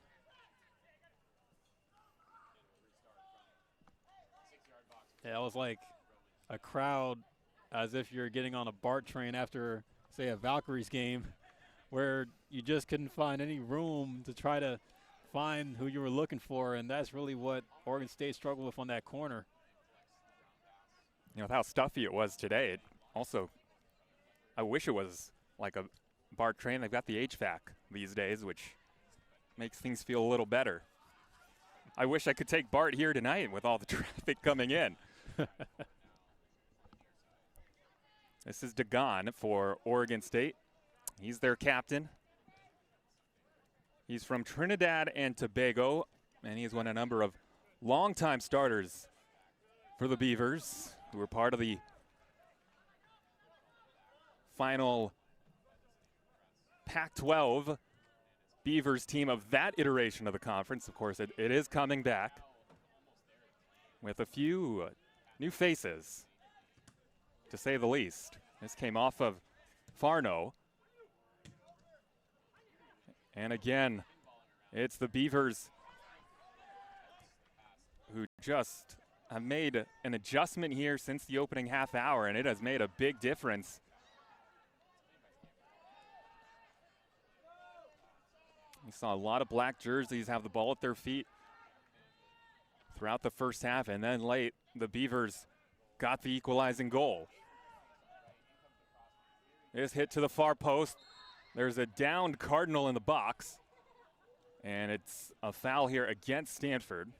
Yeah, it was like a crowd as if you're getting on a BART train after, say, a Valkyries game, where you just couldn't find any room to try to find who you were looking for, and that's really what Oregon State struggled with on that corner.
You know, with how stuffy it was today, it also, I wish it was like a BART train. They've got the HVAC these days, which makes things feel a little better. I wish I could take BART here tonight with all the traffic coming in. This is Dagon for Oregon State. He's their captain. He's from Trinidad and Tobago, and he's won a number of longtime starters for the Beavers, who were part of the final Pac-12 Beavers team of that iteration of the conference. Of course, it is coming back with a few new faces, to say the least. This came off of Farno. And again, it's the Beavers who just have made an adjustment here since the opening half hour, and it has made a big difference. We saw a lot of black jerseys have the ball at their feet throughout the first half, and then late, the Beavers got the equalizing goal. This hit to the far post. There's a downed Cardinal in the box, and it's a foul here against Stanford.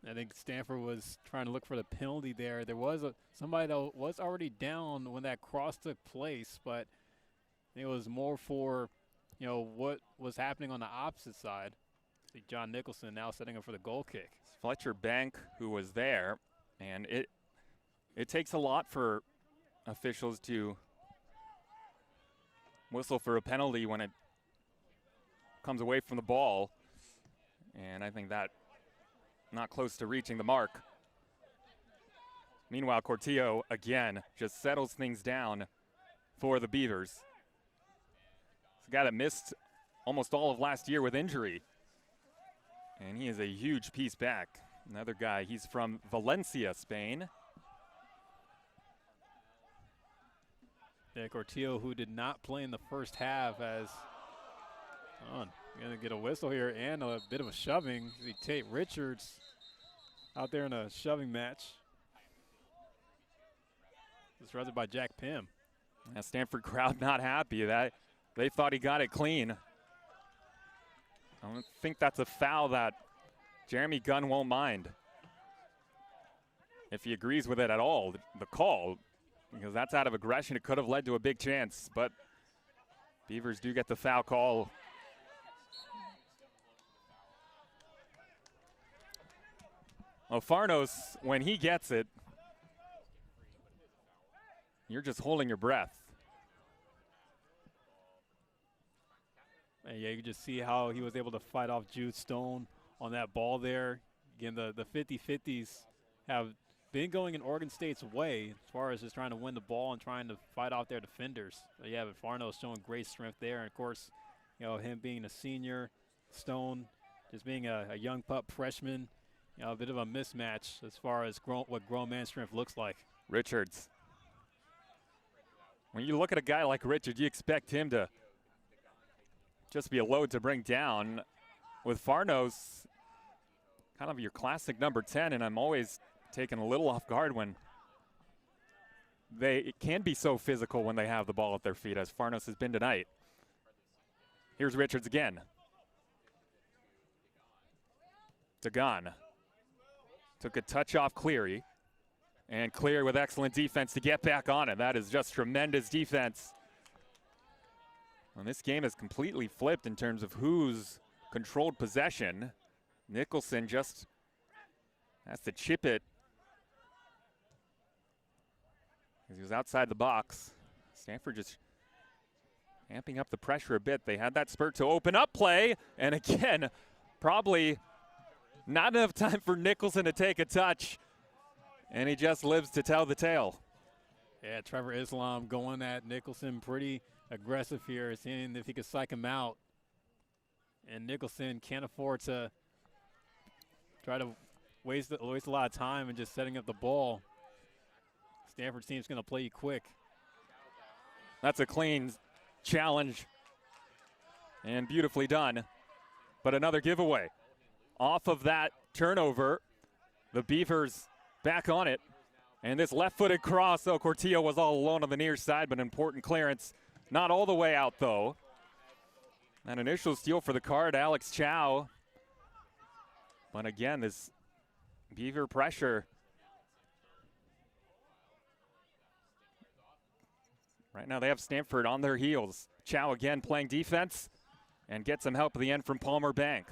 I think Stanford was trying to look for the penalty there. There was somebody that was already down when that cross took place, but it was more for, you know, what was happening on the opposite side. See John Nicholson now setting up for the goal kick.
It's Fletcher Bank who was there, and it takes a lot for officials to whistle for a penalty when it comes away from the ball, and I think that not close to reaching the mark. Meanwhile, Cortillo again just settles things down for the Beavers. It's a guy that missed almost all of last year with injury, and he is a huge piece back. Another guy, he's from Valencia, Spain.
Yeah, Cortillo, who did not play in the first half, as going to get a whistle here and a bit of a shoving. See Tate Richards out there in a shoving match. Disrupted by Jack Pym.
A Stanford crowd not happy. That they thought he got it clean. I don't think that's a foul that Jeremy Gunn won't mind, if he agrees with it at all, the call, because that's out of aggression. It could have led to a big chance, but Beavers do get the foul call. Well, Farnos, when he gets it, you're just holding your breath.
And yeah, you can just see how he was able to fight off Jude Stone on that ball there. Again, the 50-50s have been going in Oregon State's way as far as just trying to win the ball and trying to fight off their defenders. So yeah, but Farno's showing great strength there. And of course, you know, him being a senior, Stone just being a young pup freshman, you know, a bit of a mismatch as far as what grown man strength looks like.
Richards. When you look at a guy like Richards, you expect him to just be a load to bring down. With Farno's kind of your classic number 10, and I'm always taken a little off guard when it can be so physical when they have the ball at their feet, as Farnos has been tonight. Here's Richards again. Dagan took a touch off Cleary, and Cleary with excellent defense to get back on it. That is just tremendous defense. And this game is completely flipped in terms of who's controlled possession. Nicholson just has to chip it. He was outside the box. Stanford just amping up the pressure a bit. They had that spurt to open up play, and again, probably not enough time for Nicholson to take a touch, and he just lives to tell the tale.
Yeah, Trevor Islam going at Nicholson pretty aggressive here, seeing if he could psych him out. And Nicholson can't afford to try to waste a lot of time and just setting up the ball. Stanford team's going to play you quick.
That's a clean challenge and beautifully done. But another giveaway. Off of that turnover, the Beavers back on it. And this left-footed cross, so Cortillo was all alone on the near side, but an important clearance. Not all the way out, though. An initial steal for the Card, Alex Chow. But again, this Beaver pressure. Right now they have Stanford on their heels. Chow again playing defense and gets some help at the end from Palmer Bank.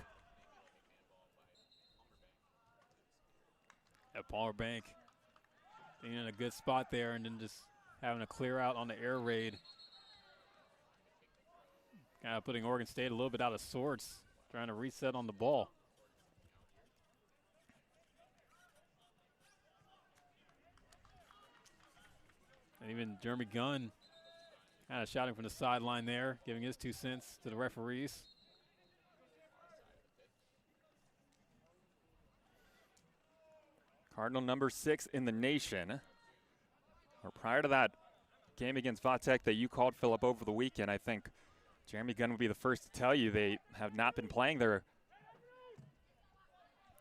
At Palmer Bank being in a good spot there and then just having a clear out on the air raid. Kind of putting Oregon State a little bit out of sorts, trying to reset on the ball. And even Jeremy Gunn kind of shouting from the sideline there, giving his 2 cents to the referees.
Cardinal number 6 in the nation. Or prior to that game against Vatek that you called, Philip, over the weekend, I think Jeremy Gunn would be the first to tell you they have not been playing their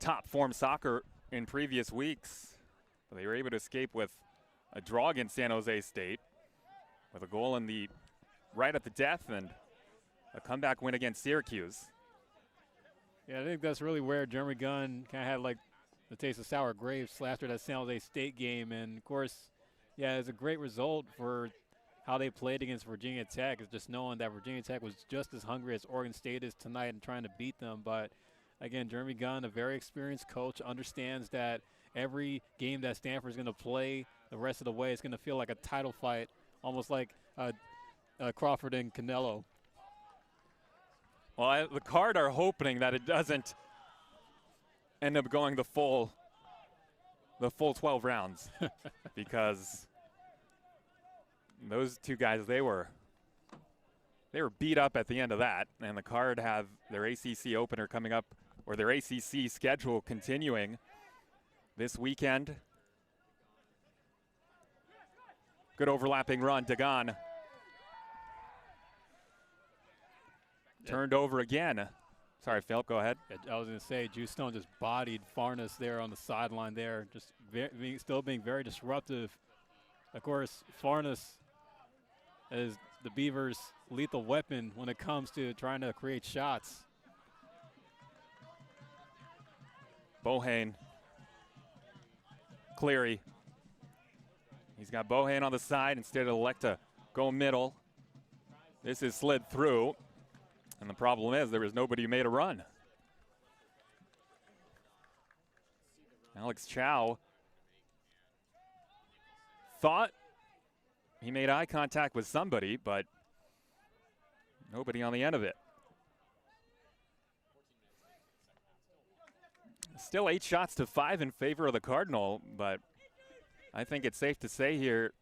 top form soccer in previous weeks. But they were able to escape with a draw against San Jose State, with a goal in the right at the death and a comeback win against Syracuse.
Yeah, I think that's really where Jeremy Gunn kind of had like the taste of sour grapes after that San Jose State game. And of course, yeah, it's a great result for how they played against Virginia Tech. It's just knowing that Virginia Tech was just as hungry as Oregon State is tonight and trying to beat them. But again, Jeremy Gunn, a very experienced coach, understands that every game that Stanford is going to play the rest of the way is going to feel like a title fight, almost like Crawford and Canelo.
Well, the Card are hoping that it doesn't end up going the full 12 rounds because those two guys, they were beat up at the end of that, and the Card have their ACC opener coming up, or their ACC schedule continuing this weekend. Good overlapping run, Dagan. Turned over again. Sorry, Phil, go ahead.
I was going to say, Jude Stone just bodied Farnes there on the sideline there, just still being very disruptive. Of course, Farnes is the Beavers' lethal weapon when it comes to trying to create shots.
Bohane. Cleary. He's got Bohane on the side instead of elect to go middle. This is slid through. And the problem is there was nobody who made a run. Alex Chow thought he made eye contact with somebody, but nobody on the end of it. Still 8 shots to 5 in favor of the Cardinal, but I think it's safe to say here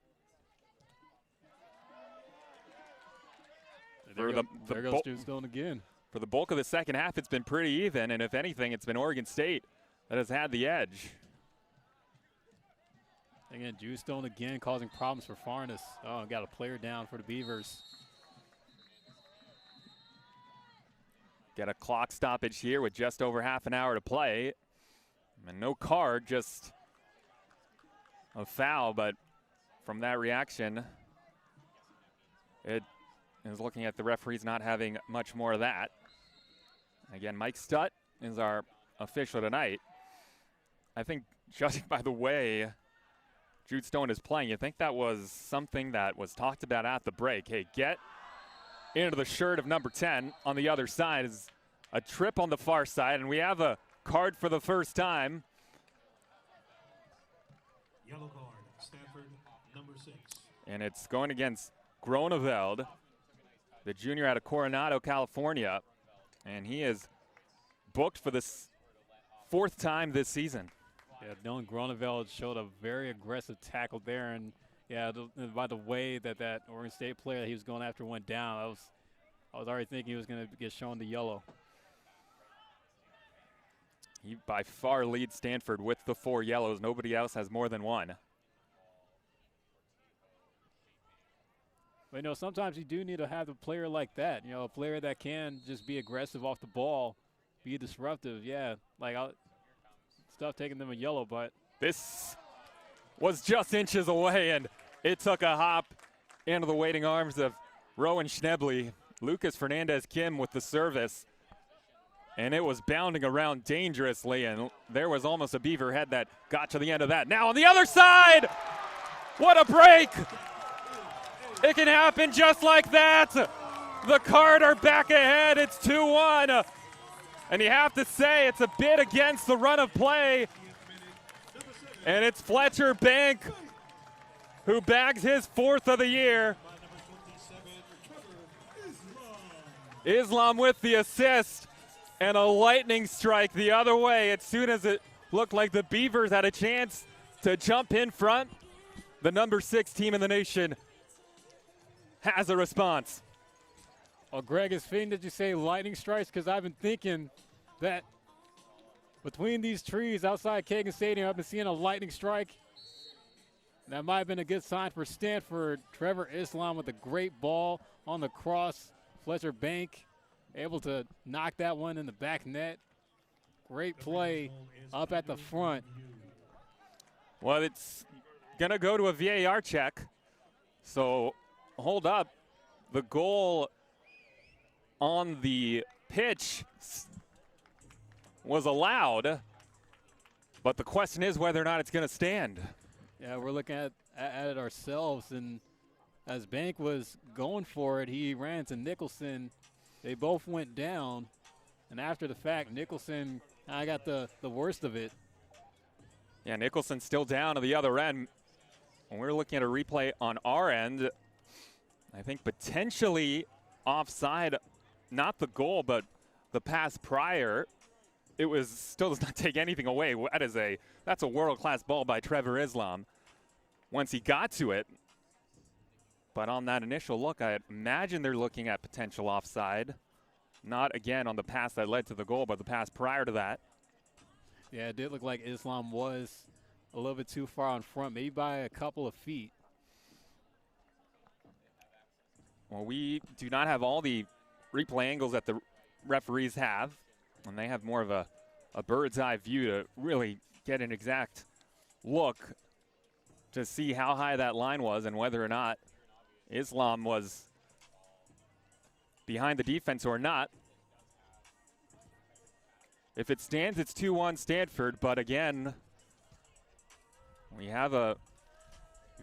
There goes Jude Stone again.
For the bulk of the second half, it's been pretty even, and if anything, it's been Oregon State that has had the edge.
Again, Jude Stone again causing problems for Flores. Oh, got a player down for the Beavers.
Get a clock stoppage here with just over half an hour to play. And no card, just a foul, but from that reaction, it is looking at the referees not having much more of that. Again, Mike Stutt is our official tonight. I think, judging by the way Jude Stone is playing, you think that was something that was talked about at the break. Hey, get into the shirt of number 10. On the other side is a trip on the far side, and we have a card for the first time.
Yellow card, Stanford, number 6.
And it's going against Groneveld, the junior out of Coronado, California. And he is booked for this 4th time this season.
Yeah, Dylan Groneveld showed a very aggressive tackle there. And, yeah, by the way that Oregon State player that he was going after went down, I was already thinking he was going to get shown the yellow.
He by far leads Stanford with the 4 yellows. Nobody else has more than 1.
But, sometimes you do need to have a player like that, a player that can just be aggressive off the ball, be disruptive. Yeah, like stuff taking them a yellow, but.
This was just inches away, and it took a hop into the waiting arms of Rowan Schnebley. Lucas Fernandez-Kim with the service, and it was bounding around dangerously, and there was almost a Beaver head that got to the end of that. Now on the other side, what a break! It can happen just like that. The Card are back ahead. It's 2-1. And you have to say it's a bit against the run of play. And it's Fletcher Bank who bags his 4th of the year. Islam with the assist and a lightning strike the other way as soon as it looked like the Beavers had a chance to jump in front. The number 6 team in the nation has a response.
Well, Greg, it's fitting that you say lightning strikes because I've been thinking that between these trees outside Kagan Stadium, I've been seeing a lightning strike. That might have been a good sign for Stanford. Trevor Islam with a great ball on the cross. Fletcher Bank able to knock that one in the back net. Great play up at the front.
Well, it's going to go to a VAR check. So hold up. The goal on the pitch was allowed, but the question is whether or not it's going to stand.
Yeah, we're looking at it ourselves, and as Bank was going for it, he ran to Nicholson. They both went down, and after the fact, Nicholson got the worst of it.
Yeah, Nicholson's still down to the other end. When we're looking at a replay on our end, I think potentially offside, not the goal, but the pass prior. It was still does not take anything away. That's a world-class ball by Trevor Islam once he got to it. But on that initial look, I imagine they're looking at potential offside. Not, again, on the pass that led to the goal, but the pass prior to that.
Yeah, it did look like Islam was a little bit too far in front, maybe by a couple of feet.
Well, we do not have all the replay angles that the referees have, and they have more of a bird's eye view to really get an exact look to see how high that line was and whether or not Islam was behind the defense or not. If it stands, it's 2-1 Stanford, but again, we have a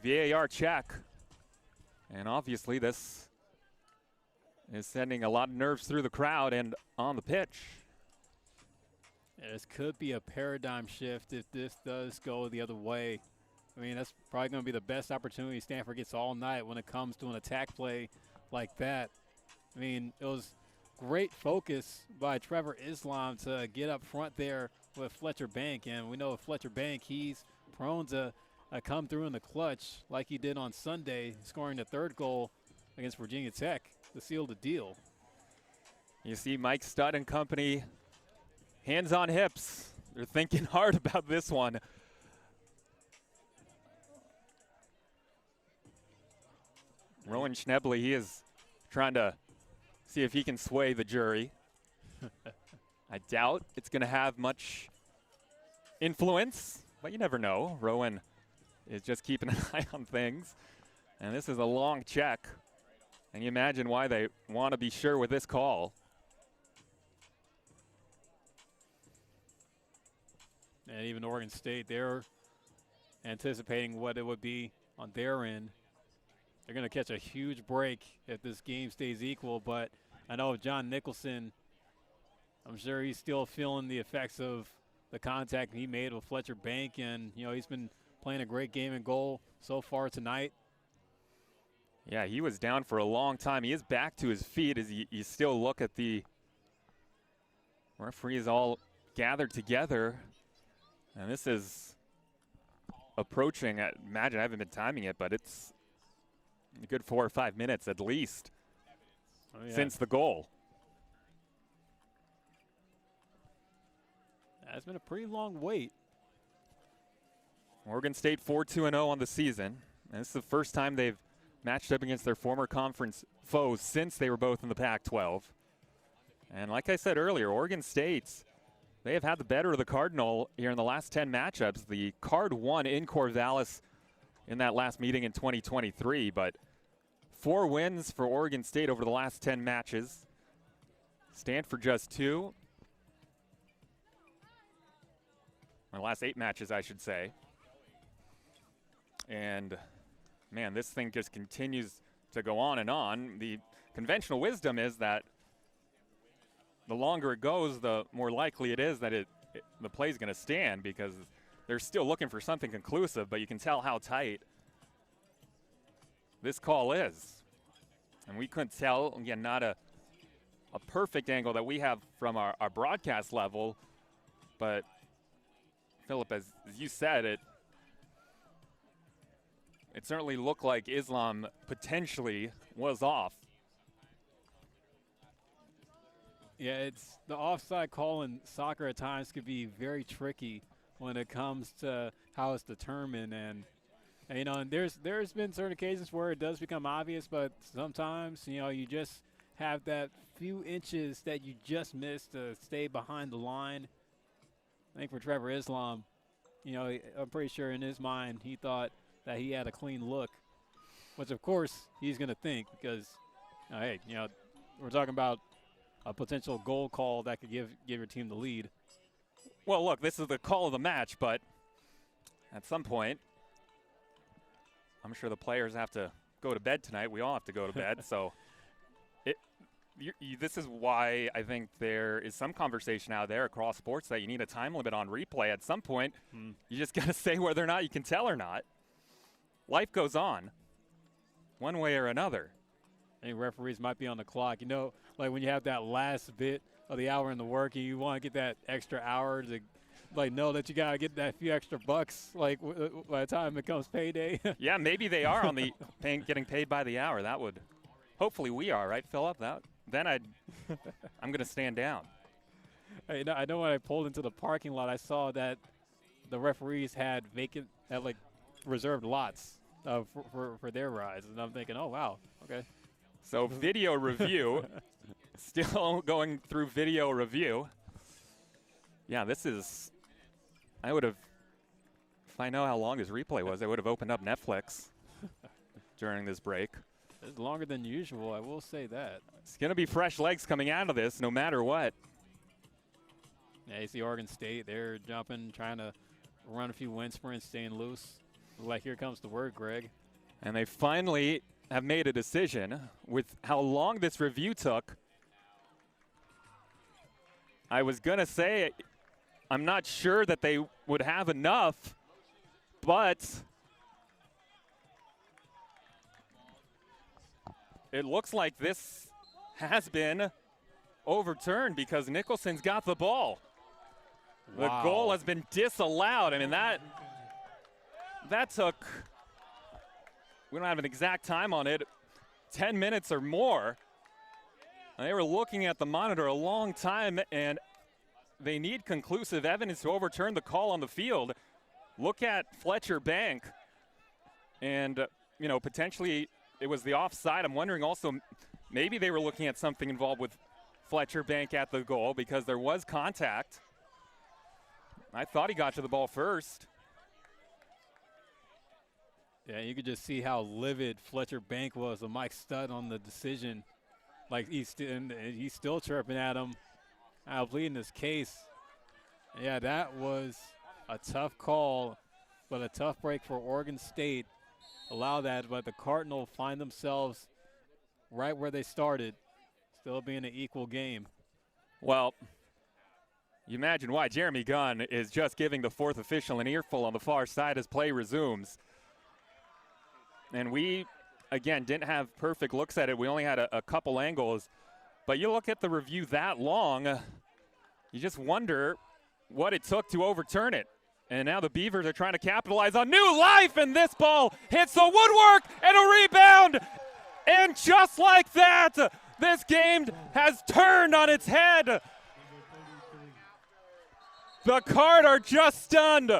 VAR check, and obviously this is sending a lot of nerves through the crowd and on the pitch.
Yeah, this could be a paradigm shift if this does go the other way. I mean, that's probably going to be the best opportunity Stanford gets all night when it comes to an attack play like that. I mean, it was great focus by Trevor Islam to get up front there with Fletcher Bank, and we know with Fletcher Bank, he's prone to come through in the clutch like he did on Sunday, scoring the third goal against Virginia Tech to seal the deal.
You see Mike Studd and company, hands on hips. They're thinking hard about this one. Rowan Schnebley, he is trying to see if he can sway the jury. I doubt it's going to have much influence, but you never know. Rowan is just keeping an eye on things. And this is a long check. And you imagine why they want to be sure with this call.
And even Oregon State, they're anticipating what it would be on their end. They're going to catch a huge break if this game stays equal, but I know John Nicholson, I'm sure he's still feeling the effects of the contact he made with Fletcher Bank, and, you know, he's been playing a great game in goal so far tonight.
Yeah, he was down for a long time. He is back to his feet as you still look at the referees all gathered together. And this is approaching, imagine I haven't been timing it, but it's a good 4 or 5 minutes at least since the goal.
That's been a pretty long wait.
Oregon State 4-2-0 on the season. And this is the first time they've matched up against their former conference foes since they were both in the Pac-12. And like I said earlier, Oregon State's, they have had the better of the Cardinal here in the last 10 matchups. The Card won in Corvallis in that last meeting in 2023, but 4 wins for Oregon State over the last 10 matches. Stanford just 2. The last 8 matches, I should say. And, man, this thing just continues to go on and on. The conventional wisdom is that the longer it goes, the more likely it is that the play's going to stand, because they're still looking for something conclusive, but you can tell how tight this call is. And we couldn't tell, again, not a perfect angle that we have from our broadcast level, but Philip, as you said, it certainly looked like Islam potentially was off.
Yeah, it's the offside call in soccer at times could be very tricky when it comes to how it's determined, and you know, and there's been certain occasions where it does become obvious, but sometimes, you know, you just have that few inches that you just missed to stay behind the line. I think for Trevor Islam, you know, I'm pretty sure in his mind he thought that he had a clean look, which of course he's going to think, because, hey, you know, we're talking about a potential goal call that could give your team the lead.
Well, look, this is the call of the match, but at some point, I'm sure the players have to go to bed tonight. We all have to go to bed, so this is why I think there is some conversation out there across sports that you need a time limit on replay. At some point, you just got to say whether or not you can tell or not. Life goes on, one way or another.
I think referees might be on the clock. You know, like when you have that last bit of the hour in the work and you want to get that extra hour to, like, know that you got to get that few extra bucks, like, by the time it comes payday.
Yeah, maybe they are on the getting paid by the hour. That would, hopefully we are, right, Philip? Then I'm going to stand down.
Hey, I know when I pulled into the parking lot, I saw that the referees had reserved lots for their rides, and I'm thinking, oh, wow, okay.
So video review, still going through video review. Yeah, this is, if I know how long this replay was, I would have opened up Netflix during this break.
It's longer than usual, I will say that.
It's going to be fresh legs coming out of this no matter what.
Yeah, you see Oregon State, they're jumping, trying to run a few wind sprints, staying loose. Like, here comes the word, Greg.
And they finally have made a decision with how long this review took. I was going to say, I'm not sure that they would have enough, but it looks like this has been overturned because Nicholson's got the ball. The goal has been disallowed. I mean, that took, we don't have an exact time on it, 10 minutes or more. And they were looking at the monitor a long time, and they need conclusive evidence to overturn the call on the field. Look at Fletcher Bank, and, you know, potentially it was the offside. I'm wondering also, maybe they were looking at something involved with Fletcher Bank at the goal because there was contact. I thought he got to the ball first.
Yeah, you could just see how livid Fletcher Bank was with Mike Studd on the decision. Like, he's still chirping at him, pleading his case. Yeah, that was a tough call, but a tough break for Oregon State. Allow that, but the Cardinal find themselves right where they started, still being an equal game.
Well, you imagine why Jeremy Gunn is just giving the fourth official an earful on the far side as play resumes. And we, again, didn't have perfect looks at it. We only had a couple angles. But you look at the review that long, you just wonder what it took to overturn it. And now the Beavers are trying to capitalize on new life, and this ball hits the woodwork and a rebound. And just like that, this game has turned on its head. The Card are just stunned,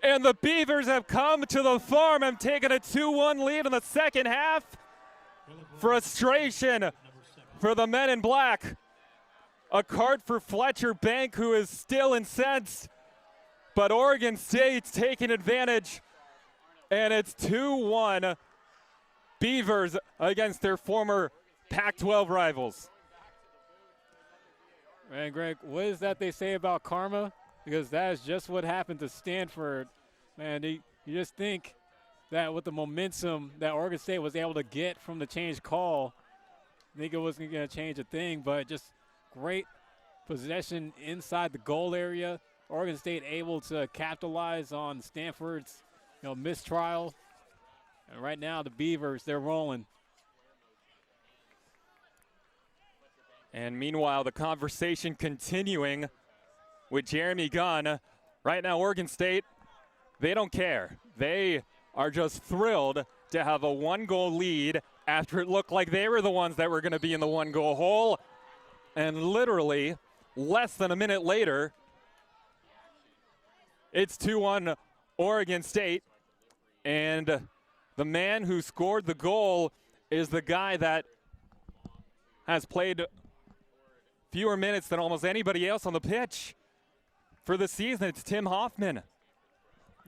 and the Beavers have come to the farm and taken a 2-1 lead in the second half. Frustration for the men in black. A card for Fletcher Bank, who is still incensed, but Oregon State's taking advantage, and it's 2-1 Beavers against their former Pac-12 rivals.
Man, Greg, what is that they say about karma? Because that is just what happened to Stanford. Man, you just think that with the momentum that Oregon State was able to get from the change call, I think it wasn't going to change a thing, but just great possession inside the goal area. Oregon State able to capitalize on Stanford's, mistrial. And right now the Beavers, they're rolling.
And meanwhile, the conversation continuing with Jeremy Gunn. Right now, Oregon State, they don't care. They are just thrilled to have a 1-goal lead after it looked like they were the ones that were going to be in the 1-goal hole. And literally, less than a minute later, it's 2-1 Oregon State. And the man who scored the goal is the guy that has played fewer minutes than almost anybody else on the pitch for the season. It's Tim Hoffman.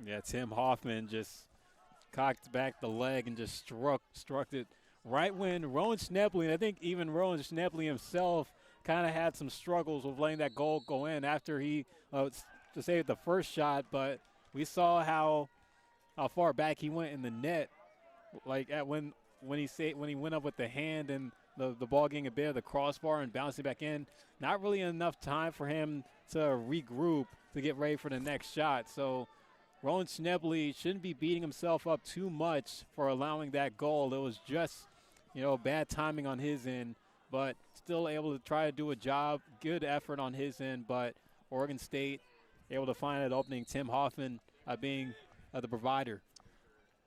Yeah, Tim Hoffman just cocked back the leg and just struck it right when Rowan Schnebley, I think even Rowan Schnebley himself kind of had some struggles with letting that goal go in after he, to save the first shot, but we saw how far back he went in the net, like when he went up with the hand and the ball getting a bit of the crossbar and bouncing back in. Not really enough time for him to regroup to get ready for the next shot. So Rowan Schnebley shouldn't be beating himself up too much for allowing that goal. It was just, bad timing on his end, but still able to try to do a job. Good effort on his end, but Oregon State able to find that opening. Tim Hoffman being the provider.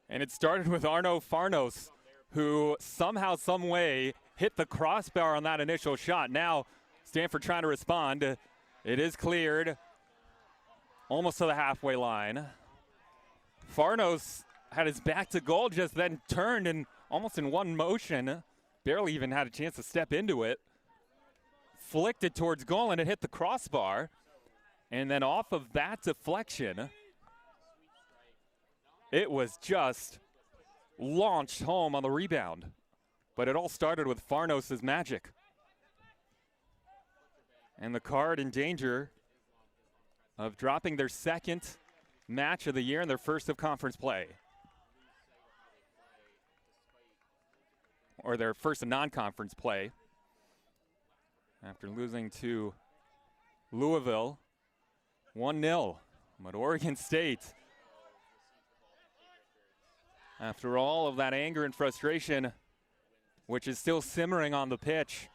And it started with Arno Farnos, who somehow, some way hit the crossbar on that initial shot. Now Stanford trying to respond. It is cleared almost to the halfway line. Farnos had his back to goal, just then turned and almost in one motion, barely even had a chance to step into it, flicked it towards goal, and it hit the crossbar. And then off of that deflection, it was just launched home on the rebound. But it all started with Farnos' magic. And the Card in danger of dropping their second match of the year and their first of conference play. Or their first of non-conference play. After losing to Louisville 1-0. But Oregon State, after all of that anger and frustration, which is still simmering on the pitch,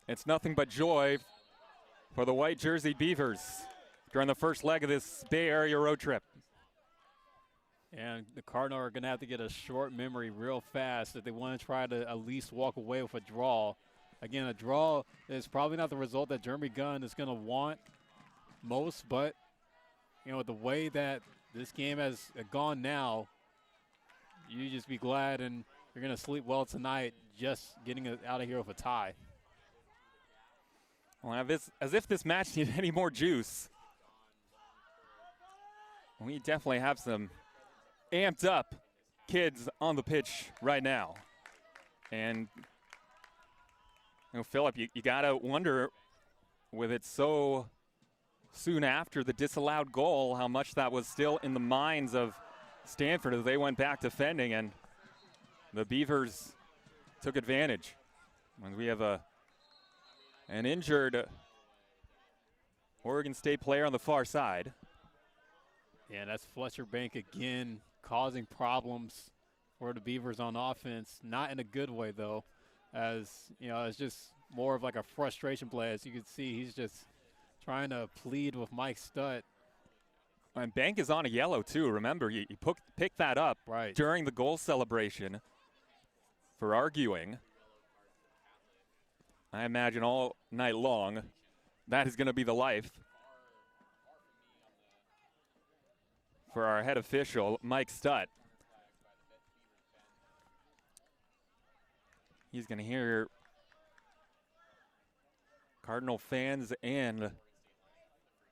it's nothing but joy for the white jersey Beavers. during the first leg of this Bay Area road trip.
And the Cardinal are going to have to get a short memory real fast if they want to try to at least walk away with a draw. Again, a draw is probably not the result that Jeremy Gunn is going to want most, but, you know, the way that this game has gone now, you just be glad and you're going to sleep well tonight just getting it out of here with a tie.
Well, as if this match needed any more juice. We definitely have some amped up kids on the pitch right now. And, you know, Philip, you got to wonder, with it so soon after the disallowed goal, how much that was still in the minds of Stanford as they went back defending, and the Beavers took advantage. And we have an injured Oregon State player on the far side.
Yeah, that's Fletcher Bank again, causing problems for the Beavers on offense. Not in a good way, though, as, you know, it's just more of like a frustration play. As you can see, he's just trying to plead with Mike Stutt.
And Bank is on a yellow, too. Remember, he picked that up during the goal celebration for arguing. I imagine all night long that is going to be the life for our head official, Mike Stutt. He's going to hear Cardinal fans and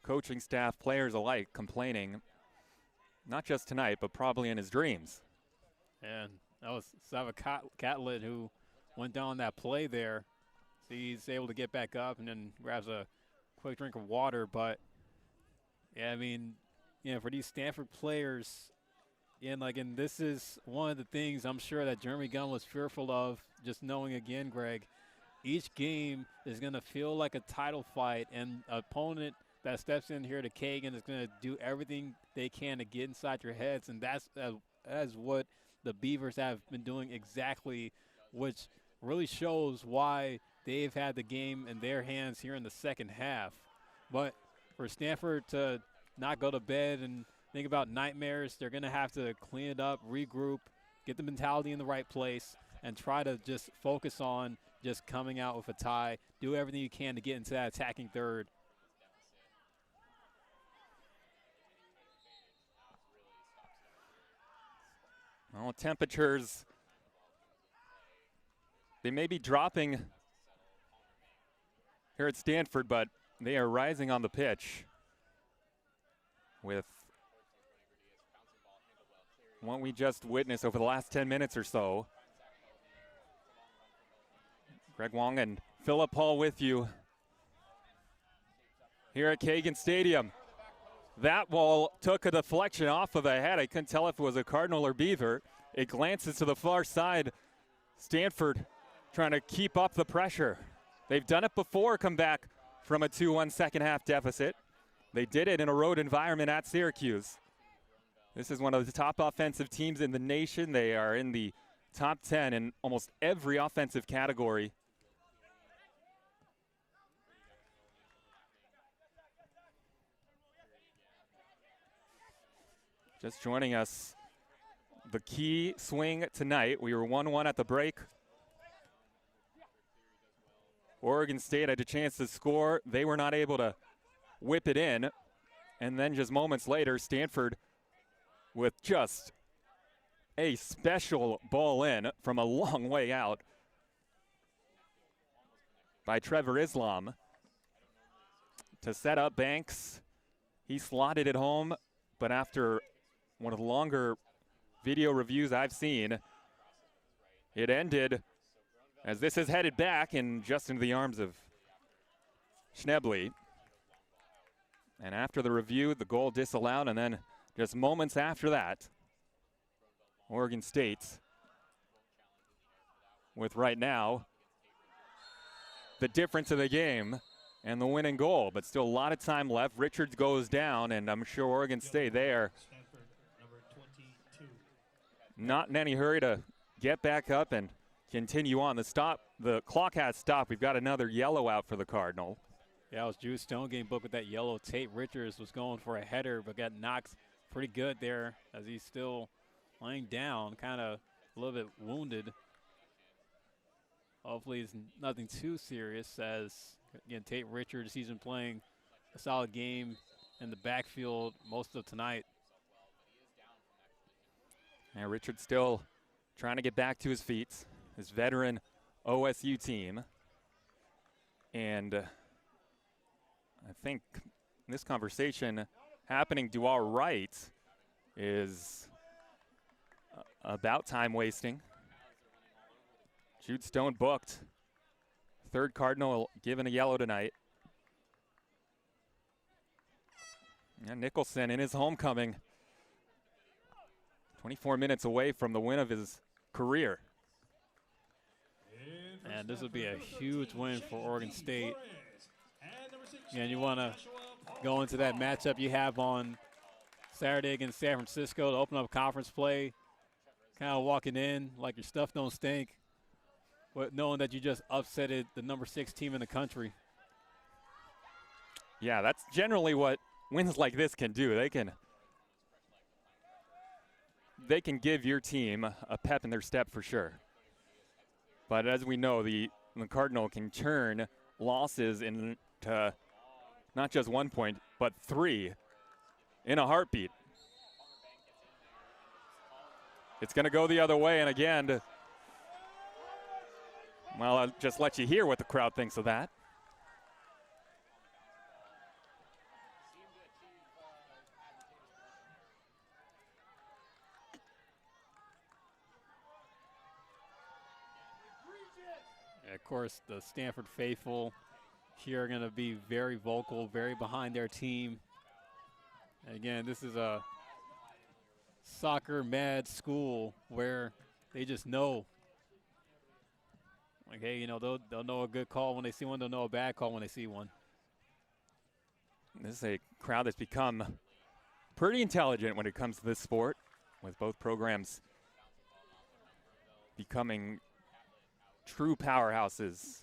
coaching staff, players alike, complaining, not just tonight, but probably in his dreams.
And that was Sava Catlett who went down that play there. So he's able to get back up and then grabs a quick drink of water. But, yeah, I mean, you know, for these Stanford players, and this is one of the things I'm sure that Jeremy Gunn was fearful of, just knowing again, Greg, each game is going to feel like a title fight, and opponent that steps in here to Kagan is going to do everything they can to get inside your heads, and that's what the Beavers have been doing exactly, which really shows why they've had the game in their hands here in the second half. But for Stanford to not go to bed and think about nightmares, they're going to have to clean it up, regroup, get the mentality in the right place, and try to just focus on just coming out with a tie, do everything you can to get into that attacking third.
Well, temperatures, they may be dropping here at Stanford, but they are rising on the pitch with what we just witnessed over the last 10 minutes or so. Greg Wong and Philip Hall with you here at Kagan Stadium. That ball took a deflection off of the head. I couldn't tell if it was a Cardinal or Beaver. It glances to the far side. Stanford trying to keep up the pressure. They've done it before, come back from a 2-1 second half deficit. They did it in a road environment at Syracuse. This is one of the top offensive teams in the nation. They are in the top 10 in almost every offensive category. Just joining us, the key swing tonight. We were 1-1 at the break. Oregon State had a chance to score. They were not able to whip it in. And then just moments later, Stanford with just a special ball in from a long way out by Trevor Islam to set up Banks. He slotted it home, but after one of the longer video reviews I've seen, it ended as this is headed back and just into the arms of Schnebly. And after the review, the goal disallowed, and then just moments after that, Oregon State with right now the difference of the game and the winning goal, but still a lot of time left. Richards goes down, and I'm sure Oregon State there not in any hurry to get back up and continue on. The clock has stopped. We've got another yellow out for the Cardinal.
Yeah, it was Drew Stone getting booked with that yellow tape. Richards was going for a header, but got knocked pretty good there as he's still laying down, kind of a little bit wounded. Hopefully it's nothing too serious as, again, Tate Richards, he's been playing a solid game in the backfield most of tonight.
Yeah, Richards still trying to get back to his feet, his veteran OSU team. And I think this conversation happening to our right is about time wasting. Jude Stone booked. Third Cardinal given a yellow tonight. And Nicholson in his homecoming. 24 minutes away from the win of his career.
And this would be a huge win for Oregon State. And you want to go into that matchup you have on Saturday against San Francisco to open up conference play, kind of walking in like your stuff don't stink, but knowing that you just upsetted the number 6 team in the country.
Yeah, that's generally what wins like this can do. They can give your team a pep in their step for sure. But as we know, the Cardinal can turn losses into not just 1 point, but 3 in a heartbeat. It's going to go the other way, and again, well, I'll just let you hear what the crowd thinks of that.
Of course, the Stanford faithful here are going to be very vocal, very behind their team. And again, this is a soccer mad school where they just know. Like, hey, you know, they'll know a good call when they see one. They'll know a bad call when they see one.
This is a crowd that's become pretty intelligent when it comes to this sport, with both programs becoming true powerhouses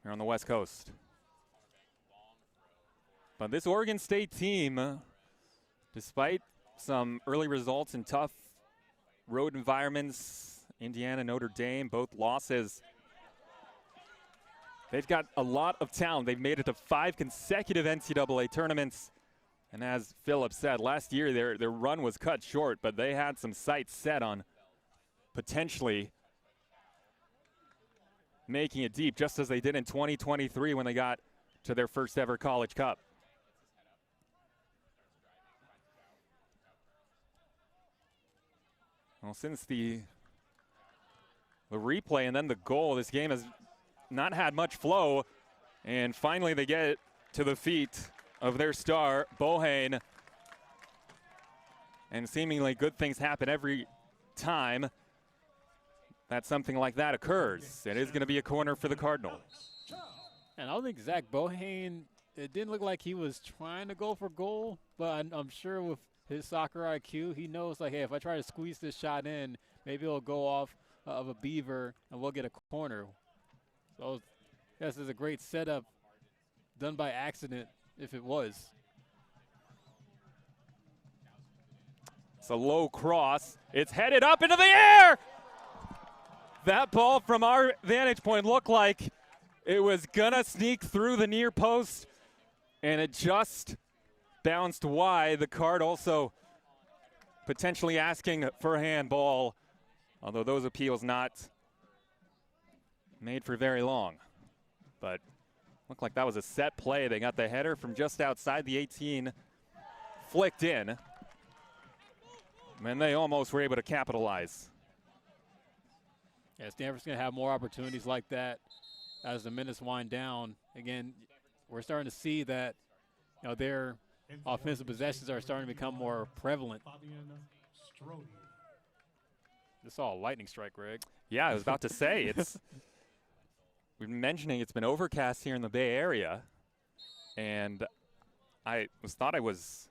here on the West Coast. But this Oregon State team, despite some early results in tough road environments, Indiana, Notre Dame, both losses, they've got a lot of talent. They've made it to 5 consecutive NCAA tournaments. And as Philip said, last year their run was cut short, but they had some sights set on potentially making it deep, just as they did in 2023 when they got to their first ever College Cup. Well, since the replay and then the goal, this game has not had much flow, and finally they get to the feet of their star, Bohane, and seemingly good things happen every time that something like that occurs. It is going to be a corner for the Cardinal.
And I don't think Zach Bohane, it didn't look like he was trying to go for goal, but I'm sure with his soccer IQ, he knows, like, hey, if I try to squeeze this shot in, maybe it'll go off of a Beaver and we'll get a corner. So this is a great setup done by accident if it was.
It's a low cross. It's headed up into the air. That ball from our vantage point looked like it was gonna sneak through the near post, and it just bounced wide. The card also potentially asking for a handball, although those appeals not made for very long. But looked like that was a set play. They got the header from just outside the 18, flicked in, and they almost were able to capitalize.
Yeah, Stanford's going to have more opportunities like that as the minutes wind down. Again, we're starting to see that, you know, their offensive possessions are starting to become more prevalent. This saw a lightning strike, Greg.
Yeah, I was about to say, we've been mentioning it's been overcast here in the Bay Area, and I thought I was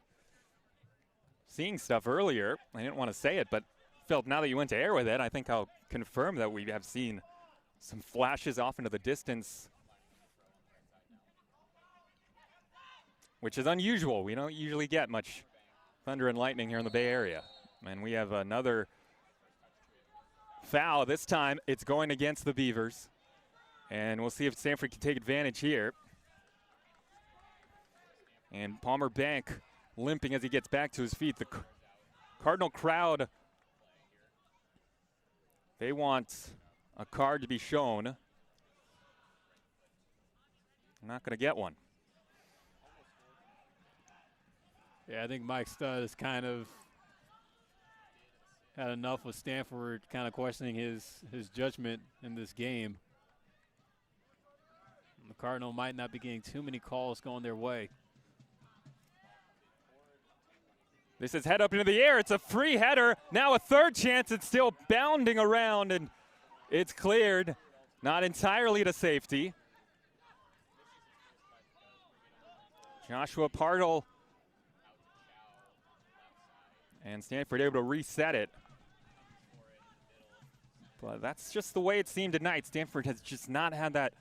seeing stuff earlier. I didn't want to say it, but Phil, now that you went to air with it, I think I'll confirm that we have seen some flashes off into the distance which is unusual. We don't usually get much thunder and lightning here in the Bay Area. And we have another foul. This time it's going against the Beavers. And we'll see if Stanford can take advantage here. And Palmer Bank limping as he gets back to his feet. The Cardinal crowd, they want a card to be shown. I'm not going to get one.
Yeah, I think Mike Studd has kind of had enough with Stanford kind of questioning his judgment in this game. The Cardinal might not be getting too many calls going their way.
This is head up into the air. It's a free header. Now a third chance. It's still bounding around, and it's cleared. Not entirely to safety. Joshua Partle. And Stanford able to reset it. But that's just the way it seemed tonight. Stanford has just not had that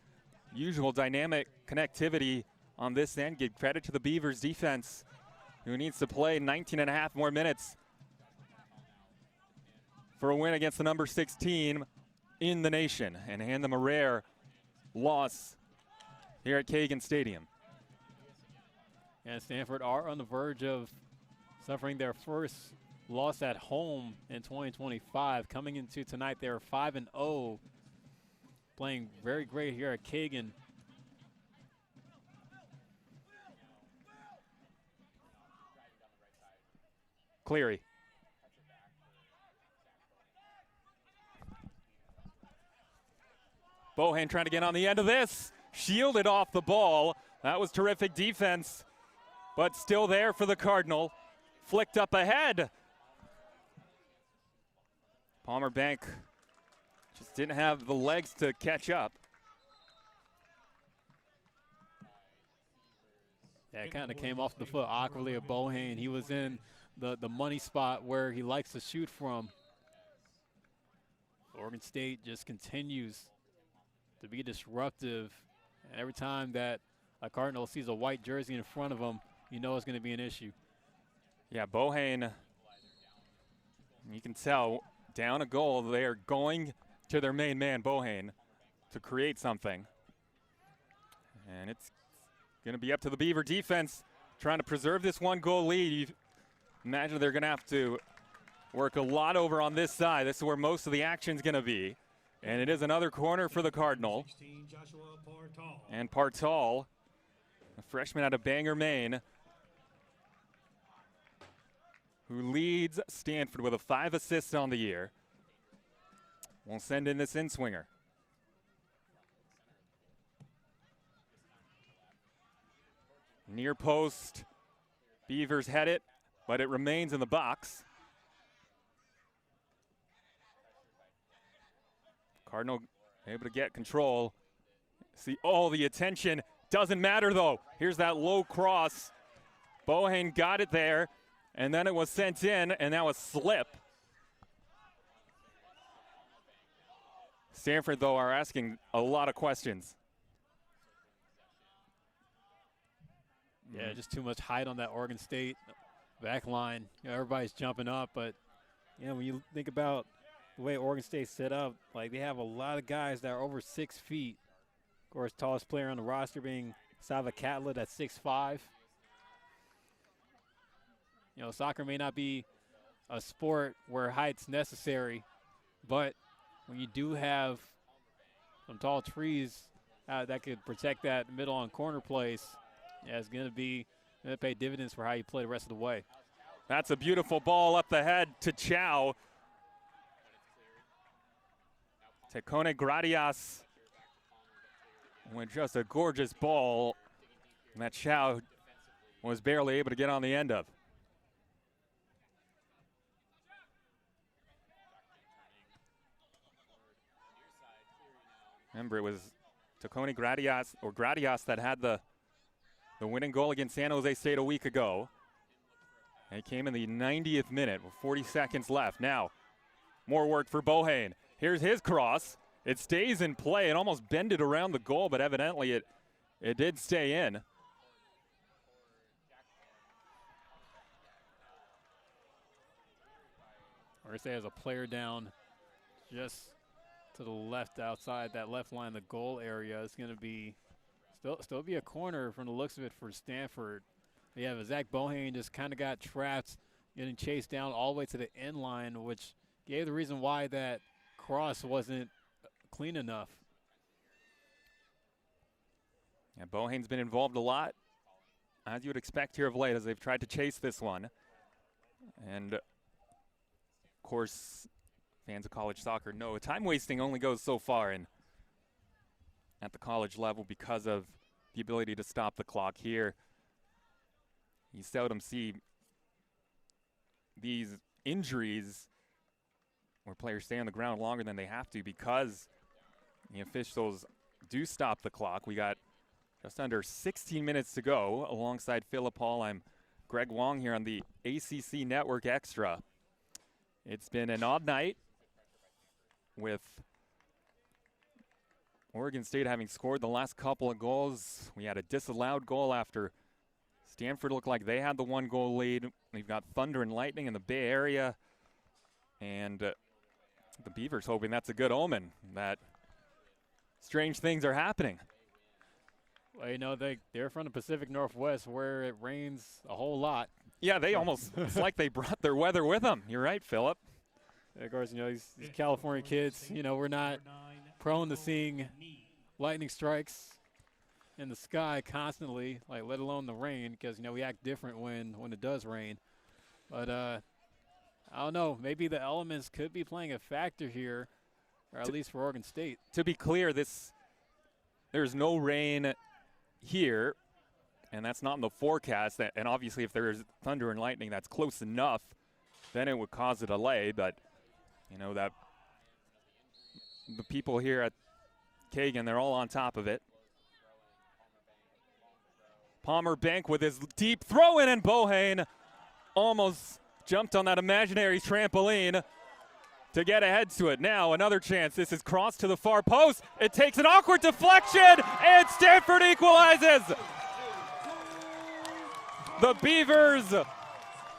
usual dynamic connectivity on this end. Give credit to the Beavers defense, who needs to play 19 and a half more minutes for a win against the number 6 team in the nation and hand them a rare loss here at Kagan Stadium.
And Stanford are on the verge of suffering their first loss at home in 2025. Coming into tonight, they're 5-0, playing very great here at Kagan.
Cleary. Bohan trying to get on the end of this. Shielded off the ball. That was terrific defense, but still there for the Cardinal. Flicked up ahead. Palmer Bank just didn't have the legs to catch up.
Yeah, it kind of came off the foot awkwardly of Bohan. He was in the money spot where he likes to shoot from. Oregon State just continues to be disruptive. And every time that a Cardinal sees a white jersey in front of him, you know it's going to be an issue.
Yeah, Bohan, you can tell, down a goal, they are going to their main man, Bohan, to create something. And it's going to be up to the Beaver defense trying to preserve this 1-goal lead. You imagine they're going to have to work a lot over on this side. This is where most of the action's going to be. And it is another corner for the Cardinal. And Partal, a freshman out of Bangor, Maine, who leads Stanford with 5 assists on the year, will send in this in-swinger. Near post, Beavers head it, but it remains in the box. Cardinal able to get control. See, oh, the attention doesn't matter though. Here's that low cross. Bohan got it there, and then it was sent in, and that was slip. Stanford, though, are asking a lot of questions.
Yeah, just too much height on that Oregon State back line. You know, everybody's jumping up, but you know, when you think about the way Oregon State's set up, like they have a lot of guys that are over 6 feet. Of course, tallest player on the roster being Sava Catlett at 6'5". You know, soccer may not be a sport where height's necessary, but when you do have some tall trees that could protect that middle and corner place, yeah, it's going to pay dividends for how you play the rest of the way.
That's a beautiful ball up the head to Chow. Tecone Gradias with just a gorgeous ball that Chow was barely able to get on the end of. Remember, it was Tecone Gradias that had the winning goal against San Jose State a week ago. And it came in the 90th minute with 40 seconds left. Now, more work for Bohan. Here's his cross. It stays in play. It almost bended around the goal, but evidently it did stay in.
Oregon State has a player down just to the left outside that left line, the goal area. It's going to be still be a corner from the looks of it for Stanford. Yeah, Zach Bohane just kind of got trapped, getting chased down all the way to the end line, which gave the reason why that cross wasn't clean enough.
Yeah, Bohane's been involved a lot, as you would expect here of late, as they've tried to chase this one. And, of course, fans of college soccer know time wasting only goes so far at the college level because of the ability to stop the clock here. You seldom see these injuries where players stay on the ground longer than they have to because the officials do stop the clock. We got just under 16 minutes to go. Alongside Philip Hall, I'm Greg Wong here on the ACC Network Extra. It's been an odd night with Oregon State having scored the last couple of goals. We had a disallowed goal after Stanford looked like they had the 1-goal lead. We've got thunder and lightning in the Bay Area. And the Beavers hoping that's a good omen, that strange things are happening.
Well, you know, they're from the Pacific Northwest where it rains a whole lot.
Yeah, they almost, it's like they brought their weather with them. You're right, Philip.
Of course, you know, these California kids, you know, we're not prone to seeing lightning strikes in the sky constantly, like let alone the rain, because, you know, we act different when it does rain. But I don't know, maybe the elements could be playing a factor here, or at least for Oregon State.
To be clear, there's no rain here, and that's not in the forecast. And obviously, if there's thunder and lightning, that's close enough, then it would cause a delay. But you know that the people here at Kagan, they're all on top of it. Palmer Bank with his deep throw in, and Bohane almost jumped on that imaginary trampoline to get ahead to it. Now another chance. This is crossed to the far post. It takes an awkward deflection, and Stanford equalizes. The Beavers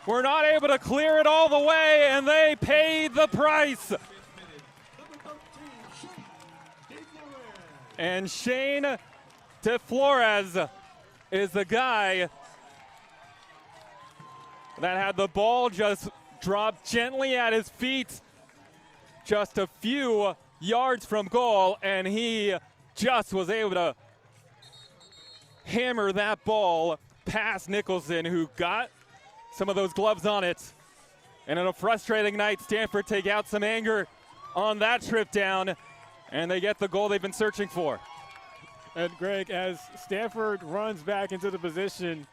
were not able to clear it all the way, and they paid the price. And Shane Flores is the guy that had the ball just dropped gently at his feet, just a few yards from goal, and he just was able to hammer that ball past Nicholson, who got some of those gloves on it. And in a frustrating night, Stanford take out some anger on that trip down, and they get the goal they've been searching for.
And Greg, as Stanford runs back into the position,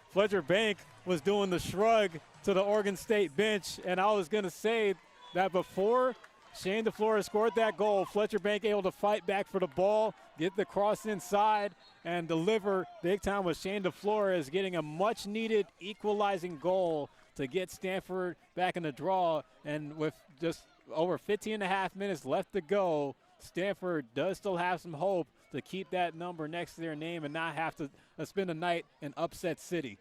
Fletcher Bank was doing the shrug to the Oregon State bench, and I was going to say that before Shane Flores scored that goal, Fletcher Bank able to fight back for the ball, get the cross inside, and deliver big time with Shane Flores getting a much-needed equalizing goal to get Stanford back in the draw. And with just over 15 and a half minutes left to go, Stanford does still have some hope to keep that number next to their name and not have to spend a night in upset city.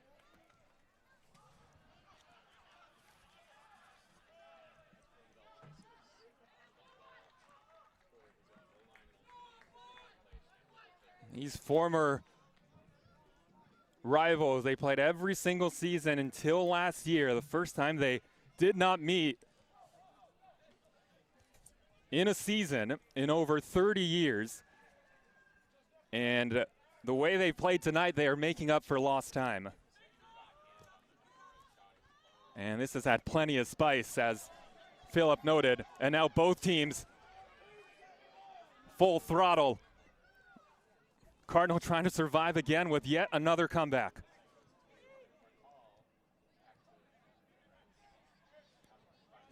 These former rivals, they played every single season until last year, the first time they did not meet in a season in over 30 years. And the way they played tonight, they are making up for lost time. And this has had plenty of spice, as Philip noted. And now both teams full throttle. Cardinal trying to survive again with yet another comeback.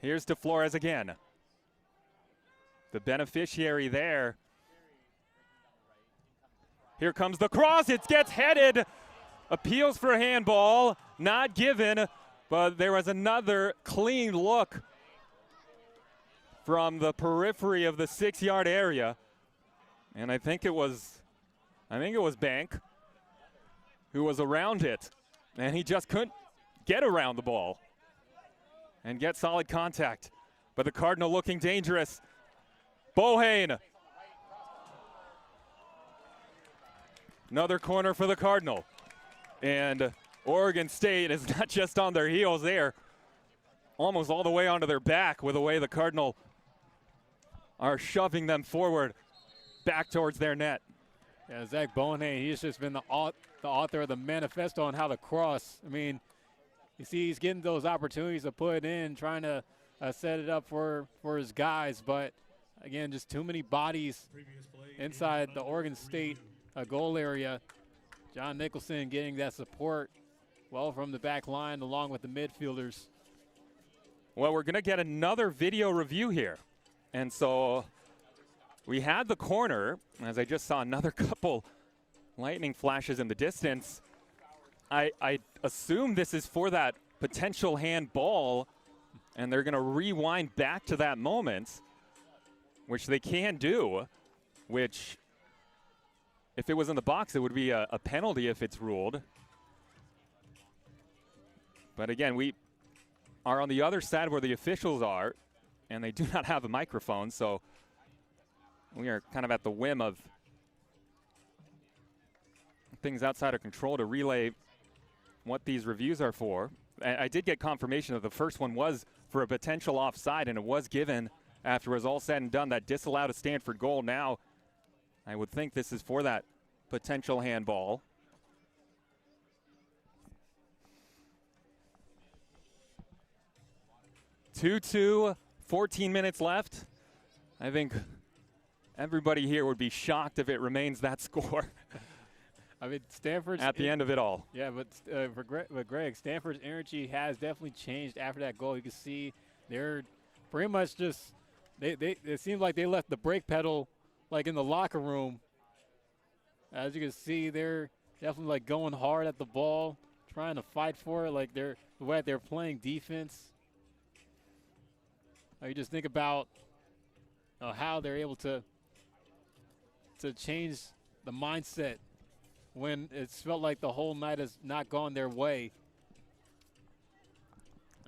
Here's to Flores again. The beneficiary there. Here comes the cross. It gets headed. Appeals for a handball. Not given, but there was another clean look from the periphery of the 6-yard area. And I think it was Bank who was around it, and he just couldn't get around the ball and get solid contact. but the Cardinal looking dangerous. Bohane. Another corner for the Cardinal. And Oregon State is not just on their heels, they are almost all the way onto their back with the way the Cardinal are shoving them forward back towards their net.
Yeah, Zach Bohane, he's just been the author of the manifesto on how to cross. I mean, you see he's getting those opportunities to put it in, trying to set it up for his guys. But, again, just too many bodies inside the Oregon State goal area. John Nicholson getting that support well from the back line along with the midfielders.
Well, we're going to get another video review here. And so we had the corner, as I just saw another couple lightning flashes in the distance. I assume this is for that potential handball, and they're going to rewind back to that moment, which they can do, which if it was in the box, it would be a penalty if it's ruled. But again, we are on the other side where the officials are, and they do not have a microphone, so we are kind of at the whim of things outside of control to relay what these reviews are for. I did get confirmation that the first one was for a potential offside, and it was given after it was all said and done. That disallowed a Stanford goal. Now, I would think this is for that potential handball. Two, 14 minutes left. I think everybody here would be shocked if it remains that score.
I mean, Stanford's
at the end of it all.
Yeah, but for Greg, Stanford's energy has definitely changed after that goal. You can see they're pretty much just it seems like they left the brake pedal like in the locker room. As you can see, they're definitely like going hard at the ball, trying to fight for it. Like the way they're playing defense. You just think about how they're able to change the mindset when it's felt like the whole night has not gone their way.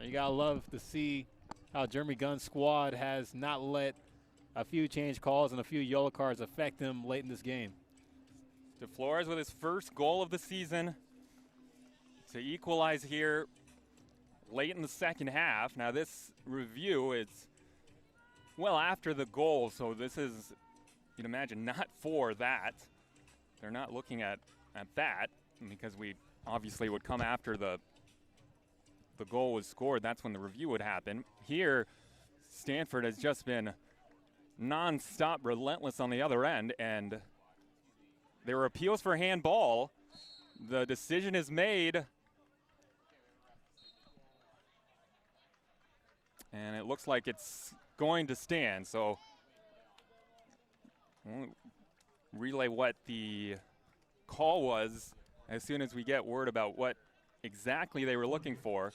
You gotta love to see how Jeremy Gunn's squad has not let a few change calls and a few yellow cards affect them late in this game.
To Flores with his first goal of the season to equalize here late in the second half. Now this review is well after the goal, so this is, you'd imagine, not for that. They're not looking at that because we obviously would come after the goal was scored. That's when the review would happen. Here, Stanford has just been non-stop relentless on the other end, and there were appeals for handball. The decision is made, and it looks like it's going to stand. So we'll relay what the call was as soon as we get word about what exactly they were looking for.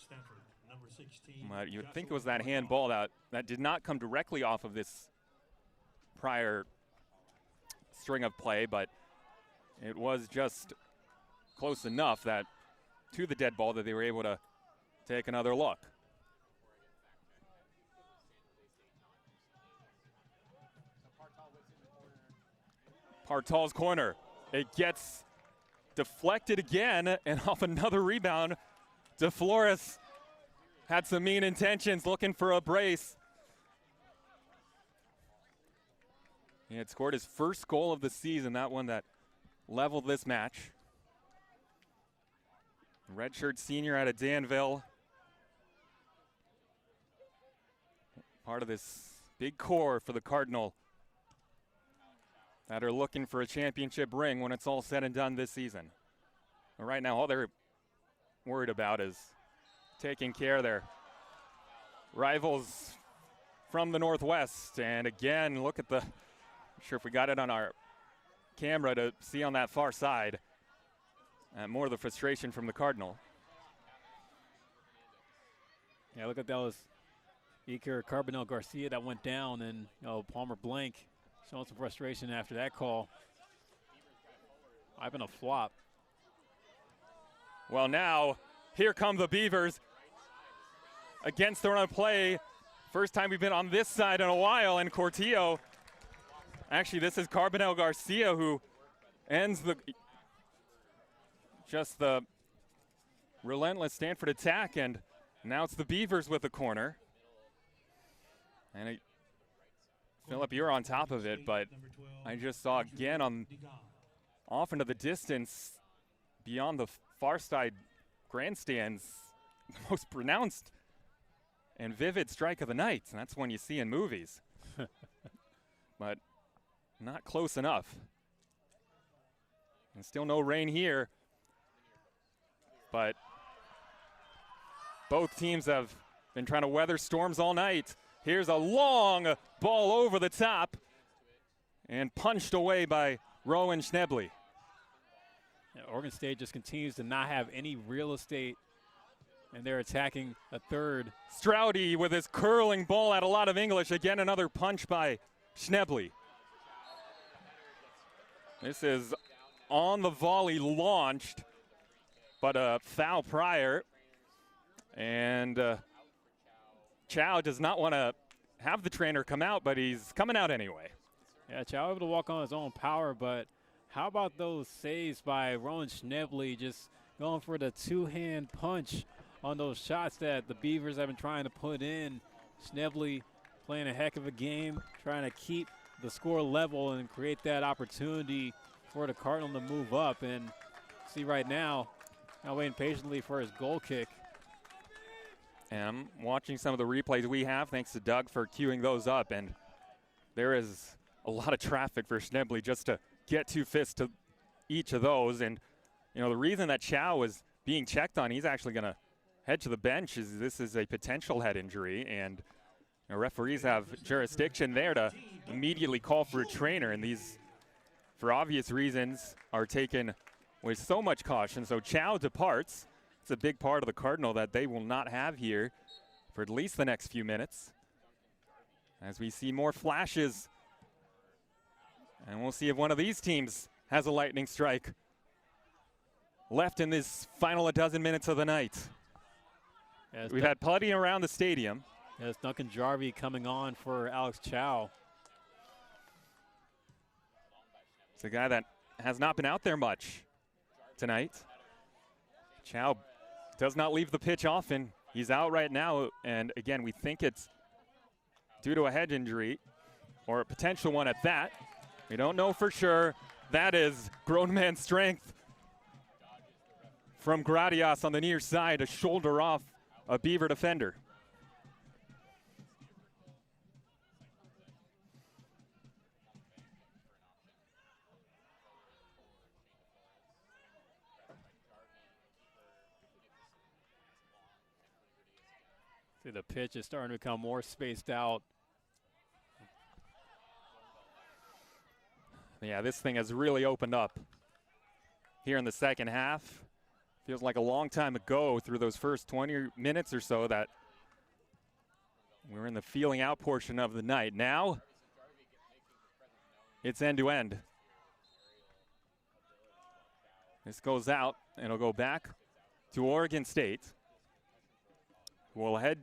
But you would think it was that handball that did not come directly off of this prior string of play, but it was just close enough that to the dead ball that they were able to take another look. Partal's corner. It gets deflected again, and off another rebound. De Flores had some mean intentions, looking for a brace. He had scored his first goal of the season, that one that leveled this match. Redshirt senior out of Danville. Part of this big core for the Cardinal that are looking for a championship ring when it's all said and done this season. But right now, all they're worried about is taking care of their rivals from the Northwest. And again, look at I'm sure if we got it on our camera to see on that far side, more of the frustration from the Cardinal.
Yeah, look at those. Iker Carbonell Garcia that went down, and Palmer Blank showing some frustration after that call. I've been a flop.
Well, now here come the Beavers against the run of play. First time we've been on this side in a while, and Cortillo, actually this is Carbonell Garcia who ends the relentless Stanford attack, and now it's the Beavers with the corner. And Philip, you're on top of it, but I just saw again off into the distance beyond the far side grandstands, the most pronounced and vivid strike of the night, and that's one you see in movies. But not close enough. And still no rain here, but both teams have been trying to weather storms all night. Here's a long ball over the top and punched away by Rowan Schnebley.
Yeah, Oregon State just continues to not have any real estate, and they're attacking a third.
Stroudy with his curling ball at a lot of English. Again, another punch by Schnebley. This is on the volley launched, but a foul prior. And Chow does not want to have the trainer come out, but he's coming out anyway.
Yeah, Chow able to walk on his own power, but how about those saves by Rowan Schnebley, just going for the two-hand punch on those shots that the Beavers have been trying to put in. Schnebley playing a heck of a game, trying to keep the score level and create that opportunity for the Cardinal to move up. And see right now waiting patiently for his goal kick.
And I'm watching some of the replays we have, thanks to Doug for queuing those up, and there is a lot of traffic for Schnebley just to get two fists to each of those. And you know, the reason that Chow is being checked on, he's actually going to head to the bench, is this is a potential head injury, and you know, referees have jurisdiction there to immediately call for a trainer, and these, for obvious reasons, are taken with so much caution. So Chow departs. It's a big part of the Cardinal that they will not have here for at least the next few minutes, as we see more flashes. And we'll see if one of these teams has a lightning strike left in this final 12 minutes of the night.
Yes,
We've had plenty around the stadium.
Yes, Duncan Jarvie coming on for Alex Chow.
It's a guy that has not been out there much tonight. Chow does not leave the pitch often. He's out right now, and again, we think it's due to a head injury, or a potential one at that. We don't know for sure. That is grown man strength from Gradias on the near side, a shoulder off a Beaver defender.
See, the pitch is starting to become more spaced out.
Yeah, this thing has really opened up here in the second half. Feels like a long time ago through those first 20 minutes or so that we're in the feeling out portion of the night. Now it's end to end. This goes out and it'll go back to Oregon State. We'll head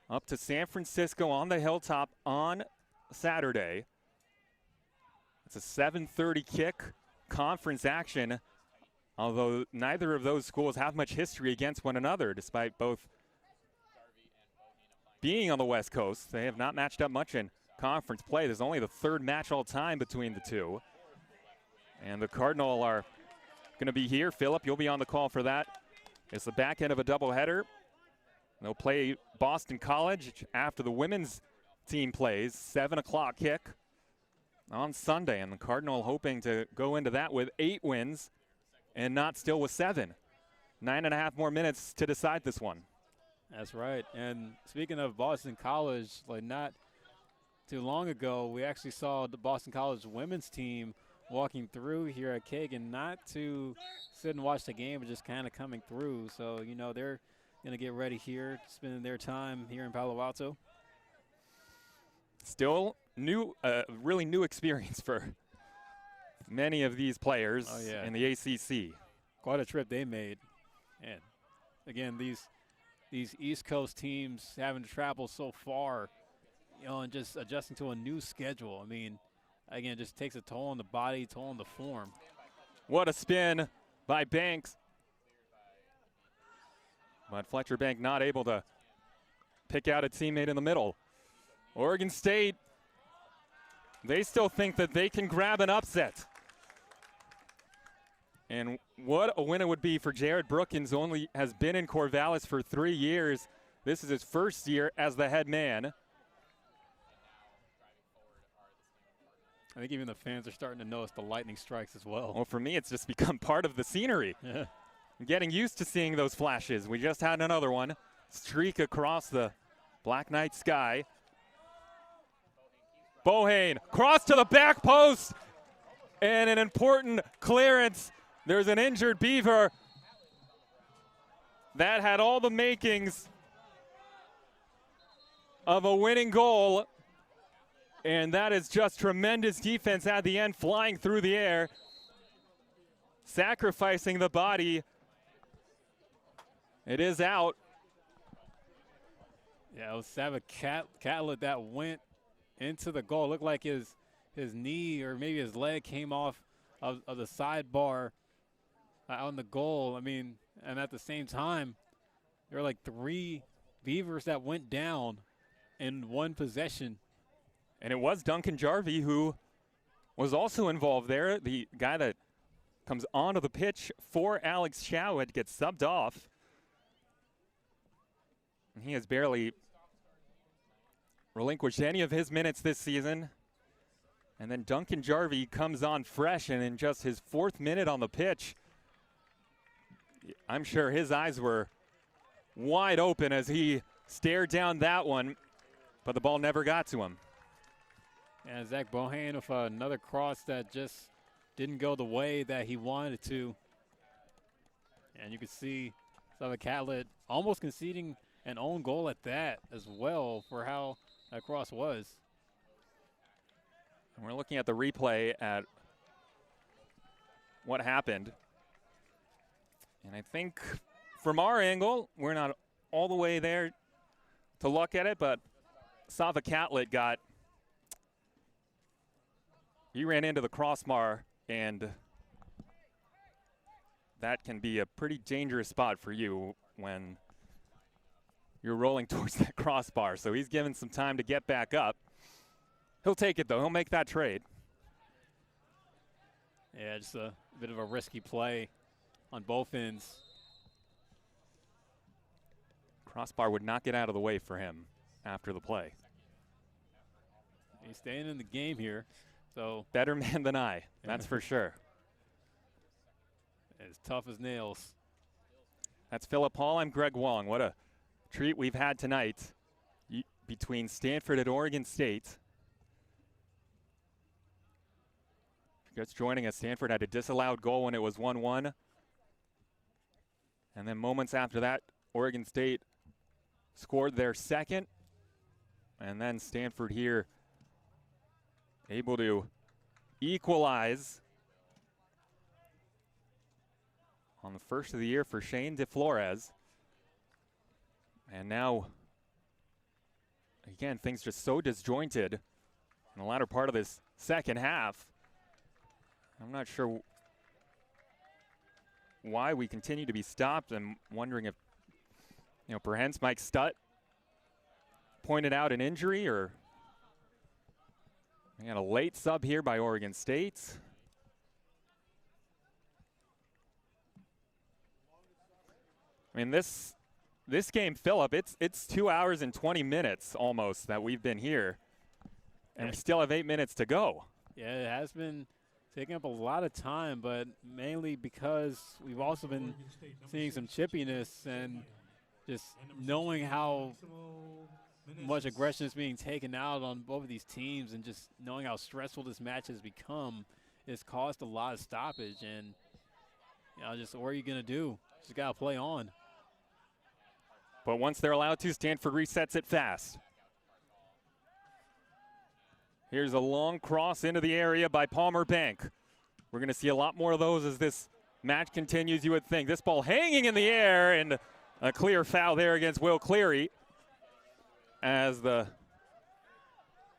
up to San Francisco on the Hilltop on Saturday. It's a 7:30 kick, conference action, although neither of those schools have much history against one another, despite both being on the West Coast. They have not matched up much in conference play. There's only the third match all time between the two. And the Cardinal are going to be here. Philip, you'll be on the call for that. It's the back end of a doubleheader. They'll play Boston College after the women's team plays. 7 o'clock kick on Sunday, and the Cardinal hoping to go into that with 8 wins and not still with 7. 9.5 more minutes to decide this one.
That's right. And speaking of Boston College, like not too long ago, we actually saw the Boston College women's team walking through here at Kagan, not to sit and watch the game, but just kind of coming through. So, you know, they're going to get ready here, spending their time here in Palo Alto.
Still new, really new experience for many of these players in the ACC.
Quite a trip they made. And again, these these East Coast teams having to travel so far, and just adjusting to a new schedule. I mean, again, it just takes a toll on the body, toll on the form.
What a spin by Banks. But Fletcher Bank not able to pick out a teammate in the middle. Oregon State, they still think that they can grab an upset. And what a win it would be for Jared Brookins, who only has been in Corvallis for 3 years. This is his first year as the head man.
I think even the fans are starting to notice the lightning strikes as well.
Well, for me, it's just become part of the scenery.
Yeah.
I'm getting used to seeing those flashes. We just had another one. Streak across the black night sky. Bohane, cross to the back post, and an important clearance. There's an injured Beaver. That had all the makings of a winning goal, and that is just tremendous defense at the end, flying through the air, sacrificing the body. It is out.
Yeah, it was Sava Catlett that went into the goal. It looked like his knee or maybe his leg came off of the sidebar on the goal. I mean, and at the same time, there were like 3 Beavers that went down in one possession.
And it was Duncan Jarvie who was also involved there, the guy that comes onto the pitch for Alex Chow had to get subbed off. And he has barely relinquished any of his minutes this season. And then Duncan Jarvie comes on fresh, and in just his 4th minute on the pitch, I'm sure his eyes were wide open as he stared down that one, but the ball never got to him.
And Zach Bohane with another cross that just didn't go the way that he wanted it to. And you can see Sava Catlett almost conceding an own goal at that as well for how that cross was.
And we're looking at the replay at what happened. And I think from our angle, we're not all the way there to look at it, but Sava Catlett he ran into the crossbar, and that can be a pretty dangerous spot for you when you're rolling towards that crossbar. So he's given some time to get back up. He'll take it, though. He'll make that trade.
Yeah, just a bit of a risky play on both ends.
Crossbar would not get out of the way for him after the play.
He's staying in the game here. So
better man than I, that's for sure.
As tough as nails.
That's Philip Hall. I'm Greg Wong. What a treat we've had tonight between Stanford and Oregon State. Just joining us, Stanford had a disallowed goal when it was 1-1. And then moments after that, Oregon State scored their second. And then Stanford here able to equalize on the first of the year for Shane De Flores. And now, again, things just so disjointed in the latter part of this second half. I'm not sure why we continue to be stopped. I'm wondering if, perhaps Mike Stutt pointed out an injury, or we got a late sub here by Oregon State. I mean, this game, Philip, it's 2 hours and 20 minutes almost that we've been here, and we still have 8 minutes to go.
Yeah, it has been taking up a lot of time, but mainly because we've also been seeing some chippiness and just knowing how much aggression is being taken out on both of these teams, and just knowing how stressful this match has become, it's caused a lot of stoppage. And just what are you going to do? Just got to play on.
But once they're allowed to, Stanford resets it fast. Here's a long cross into the area by Palmer Bank. We're going to see a lot more of those as this match continues, you would think. This ball hanging in the air, and A clear foul there against Will Cleary as the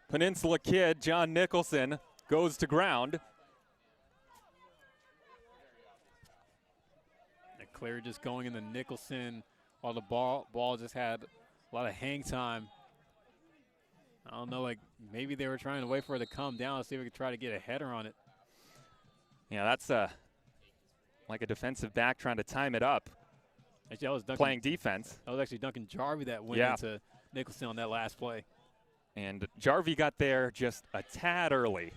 Peninsula kid, John Nicholson, goes to ground.
And Cleary just going in the Nicholson while the ball just had a lot of hang time. I don't know, like maybe they were trying to wait for it to come down, see if we could try to get a header on it.
Yeah, that's like a defensive back trying to time it up.
Actually, that was Duncan,
playing defense.
That was actually Duncan Jarvie that went into Nicholson on that last play.
And Jarvie got there just a tad early.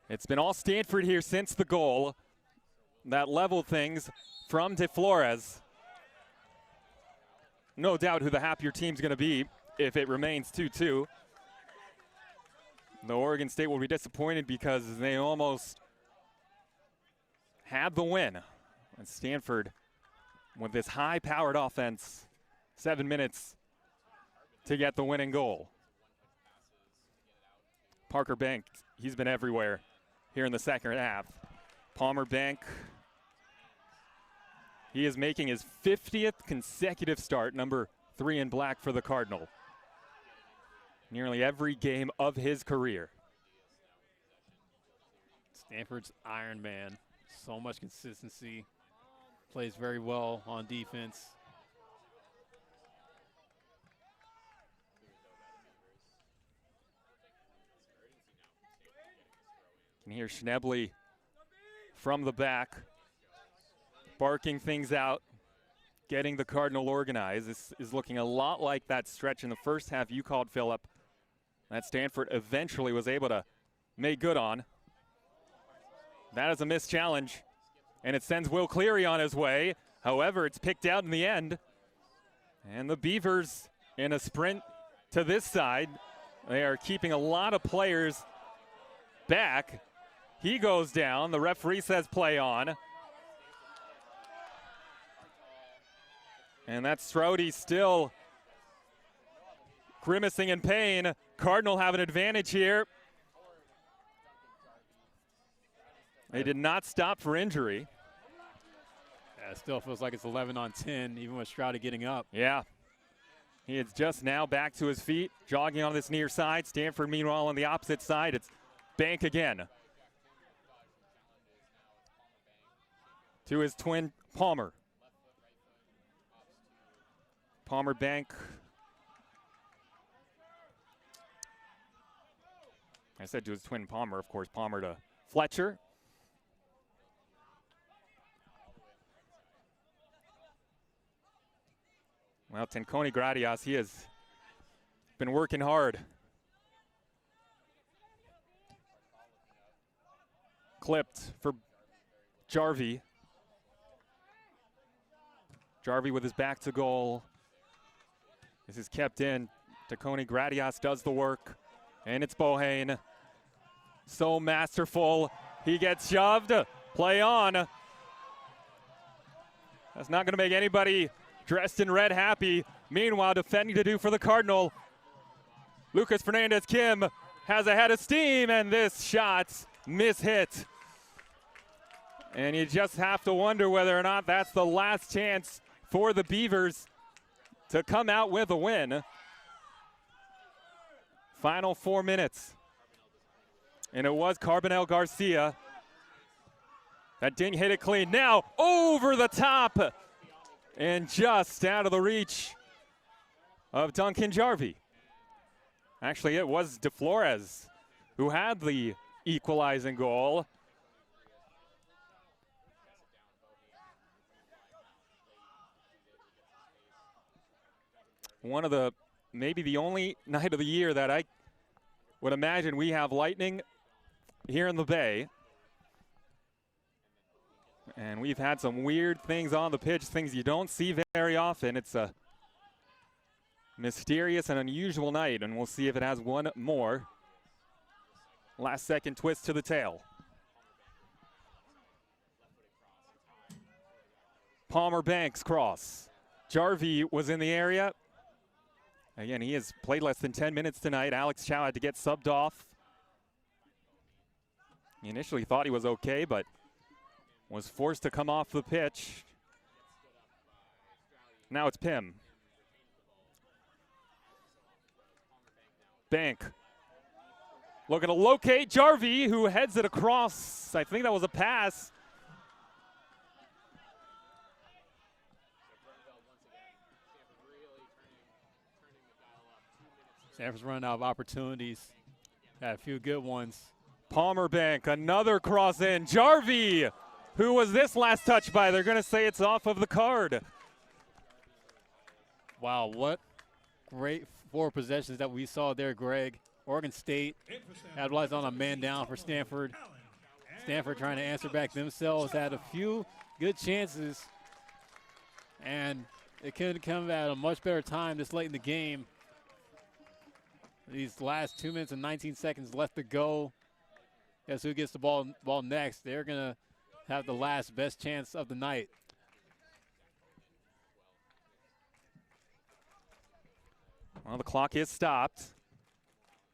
It's been all Stanford here since the goal. That leveled things from De Flores. No doubt who the happier team's going to be if it remains 2-2. The Oregon State will be disappointed because they almost had the win. And Stanford, with this high-powered offense, 7 minutes to get the winning goal. Parker Bank, he's been everywhere here in the second half. Palmer Bank, he is making his 50th consecutive start, number 3 in black for the Cardinal. Nearly every game of his career.
Stanford's Iron Man. So much consistency. Plays very well on defense.
You can hear Schnebley from the back, barking things out, getting the Cardinal organized. This is looking a lot like that stretch in the first half you called, Phillip, that Stanford eventually was able to make good on. That is a missed challenge, and it sends Will Cleary on his way. However, it's picked out in the end. And the Beavers in a sprint to this side. They are keeping a lot of players back. He goes down. The referee says play on. And that's Strode still grimacing in pain. Cardinal have an advantage here. They did not stop for injury.
Yeah, it still feels like it's 11 on 10, even with Strode getting up.
Yeah. He is just now back to his feet, jogging on this near side. Stanford, meanwhile, on the opposite side. It's Bank again. To his twin, Palmer. Palmer, Bank. I said to his twin Palmer, of course, Palmer to Fletcher. Well, Tenconi Gradias, he has been working hard. Clipped for Jarvie. Jarvie with his back to goal. This is kept in. Tenconi Gradias does the work. And it's Bohane. So masterful. He gets shoved. Play on. That's not going to make anybody dressed in red happy. Meanwhile, defending to do for the Cardinal. Lucas Fernandez-Kim has a head of steam, and this shot's mishit. And you just have to wonder whether or not that's the last chance for the Beavers to come out with a win. Final 4 minutes. And it was Carbonell Garcia that didn't hit it clean. Now over the top and just out of the reach of Duncan Jarvie. Actually, it was De Flores who had the equalizing goal. One of the, maybe the only night of the year that I would imagine we have lightning here in the Bay. And we've had some weird things on the pitch, things you don't see very often. It's a mysterious and unusual night, and we'll see if it has one more. Last second twist to the tail. Palmer Banks cross. Jarvie was in the area. Again, he has played less than 10 minutes tonight. Alex Chow had to get subbed off. He initially thought he was okay, but was forced to come off the pitch. Now it's Pym. Bank. Looking to locate Jarvie, who heads it across. I think that was a pass.
Stanford's running out of opportunities. Had a few good ones.
Palmer Bank, another cross in. Jarvie, who was this last touch by? They're going to say it's off of the card.
Wow, what great 4 possessions that we saw there, Greg. Oregon State capitalized on a man down for Stanford. Stanford trying to answer back themselves, had a few good chances, and it could come at a much better time this late in the game. These last 2 minutes and 19 seconds left to go. Guess who gets the ball next? They're going to have the last best chance of the night.
Well, the clock is stopped.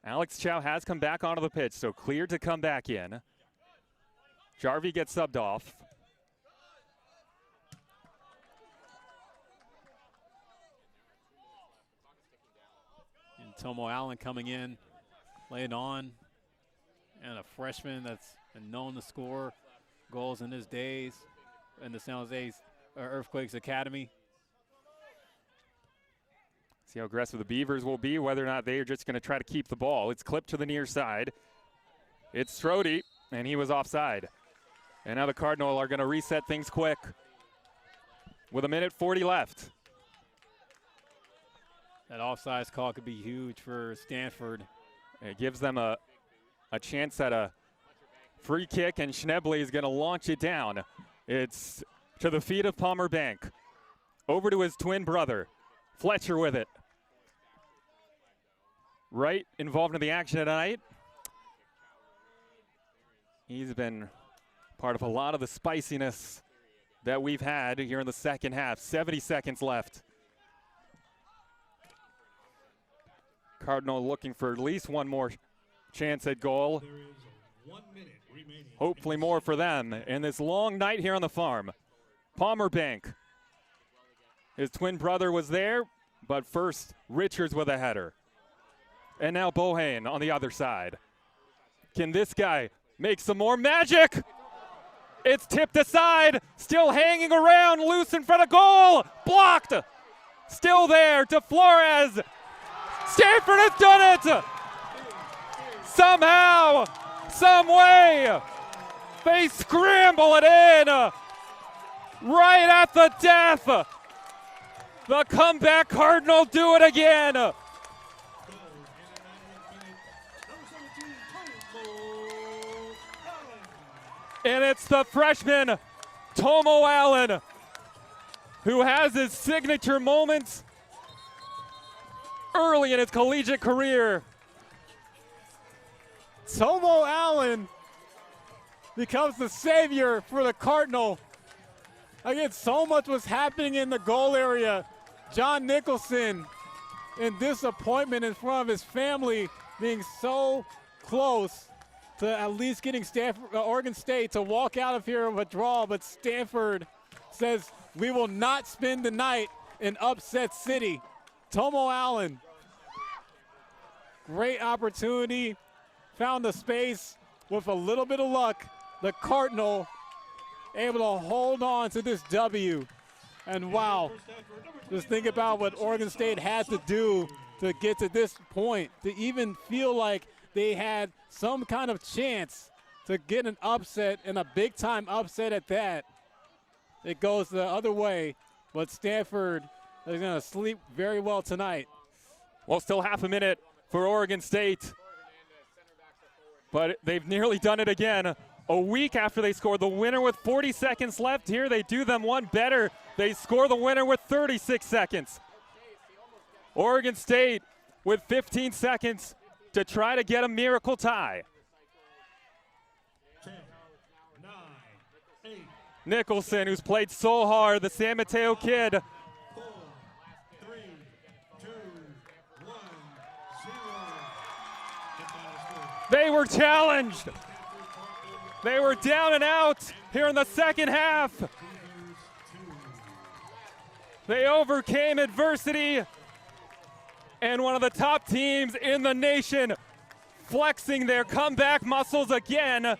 Alex Chow has come back onto the pitch, so cleared to come back in. Jarvie gets subbed off.
And Tomo Allen coming in, laying on. And a freshman that's been known to score goals in his days in the San Jose Earthquakes Academy.
See how aggressive the Beavers will be, whether or not they are just going to try to keep the ball. It's clipped to the near side. It's Strode, and he was offside. And now the Cardinal are going to reset things quick with 1:40 left.
That offsides call could be huge for Stanford.
It gives them a chance at a free kick, and Schneble is going to launch it down. It's to the feet of Palmer Bank. Over to his twin brother. Fletcher with it. Wright involved in the action tonight. He's been part of a lot of the spiciness that we've had here in the second half. 70 seconds left. Cardinal looking for at least one more chance at goal.
There is 1 minute remaining.
Hopefully more for them in this long night here on the farm. Palmer Bank. His twin brother was there, but first Richards with a header. And now Bohane on the other side. Can this guy make some more magic? It's tipped aside, still hanging around, loose in front of goal. Blocked. Still there to Flores. Stanford has done it. Somehow, some way, they scramble it in right at the death. The comeback Cardinal do it again. And it's the freshman, Tomo Allen, who has his signature moments early in his collegiate career.
Tomo Allen becomes the savior for the Cardinal. Again, so much was happening in the goal area. John Nicholson in disappointment in front of his family, being so close to at least getting Oregon State to walk out of here with a draw, but Stanford says we will not spend the night in upset city. Tomo Allen, great opportunity, found the space with a little bit of luck. The Cardinal able to hold on to this W. And wow, just think about what Oregon State had to do to get to this point, to even feel like they had some kind of chance to get an upset, and a big-time upset at that. It goes the other way, but Stanford is going to sleep very well tonight.
Well, still half a minute for Oregon State, but they've nearly done it again. A week after they scored the winner with 40 seconds left, here they do them one better. They score the winner with 36 seconds. Oregon State with 15 seconds to try to get a miracle tie.
10, 9, 8,
Nicholson, who's played so hard, the San Mateo kid.
4, 3, 2, 1, 0. The final score.
They were challenged. They were down and out here in the second half.
Beavers 2.
They overcame adversity, and one of the top teams in the nation flexing their comeback muscles again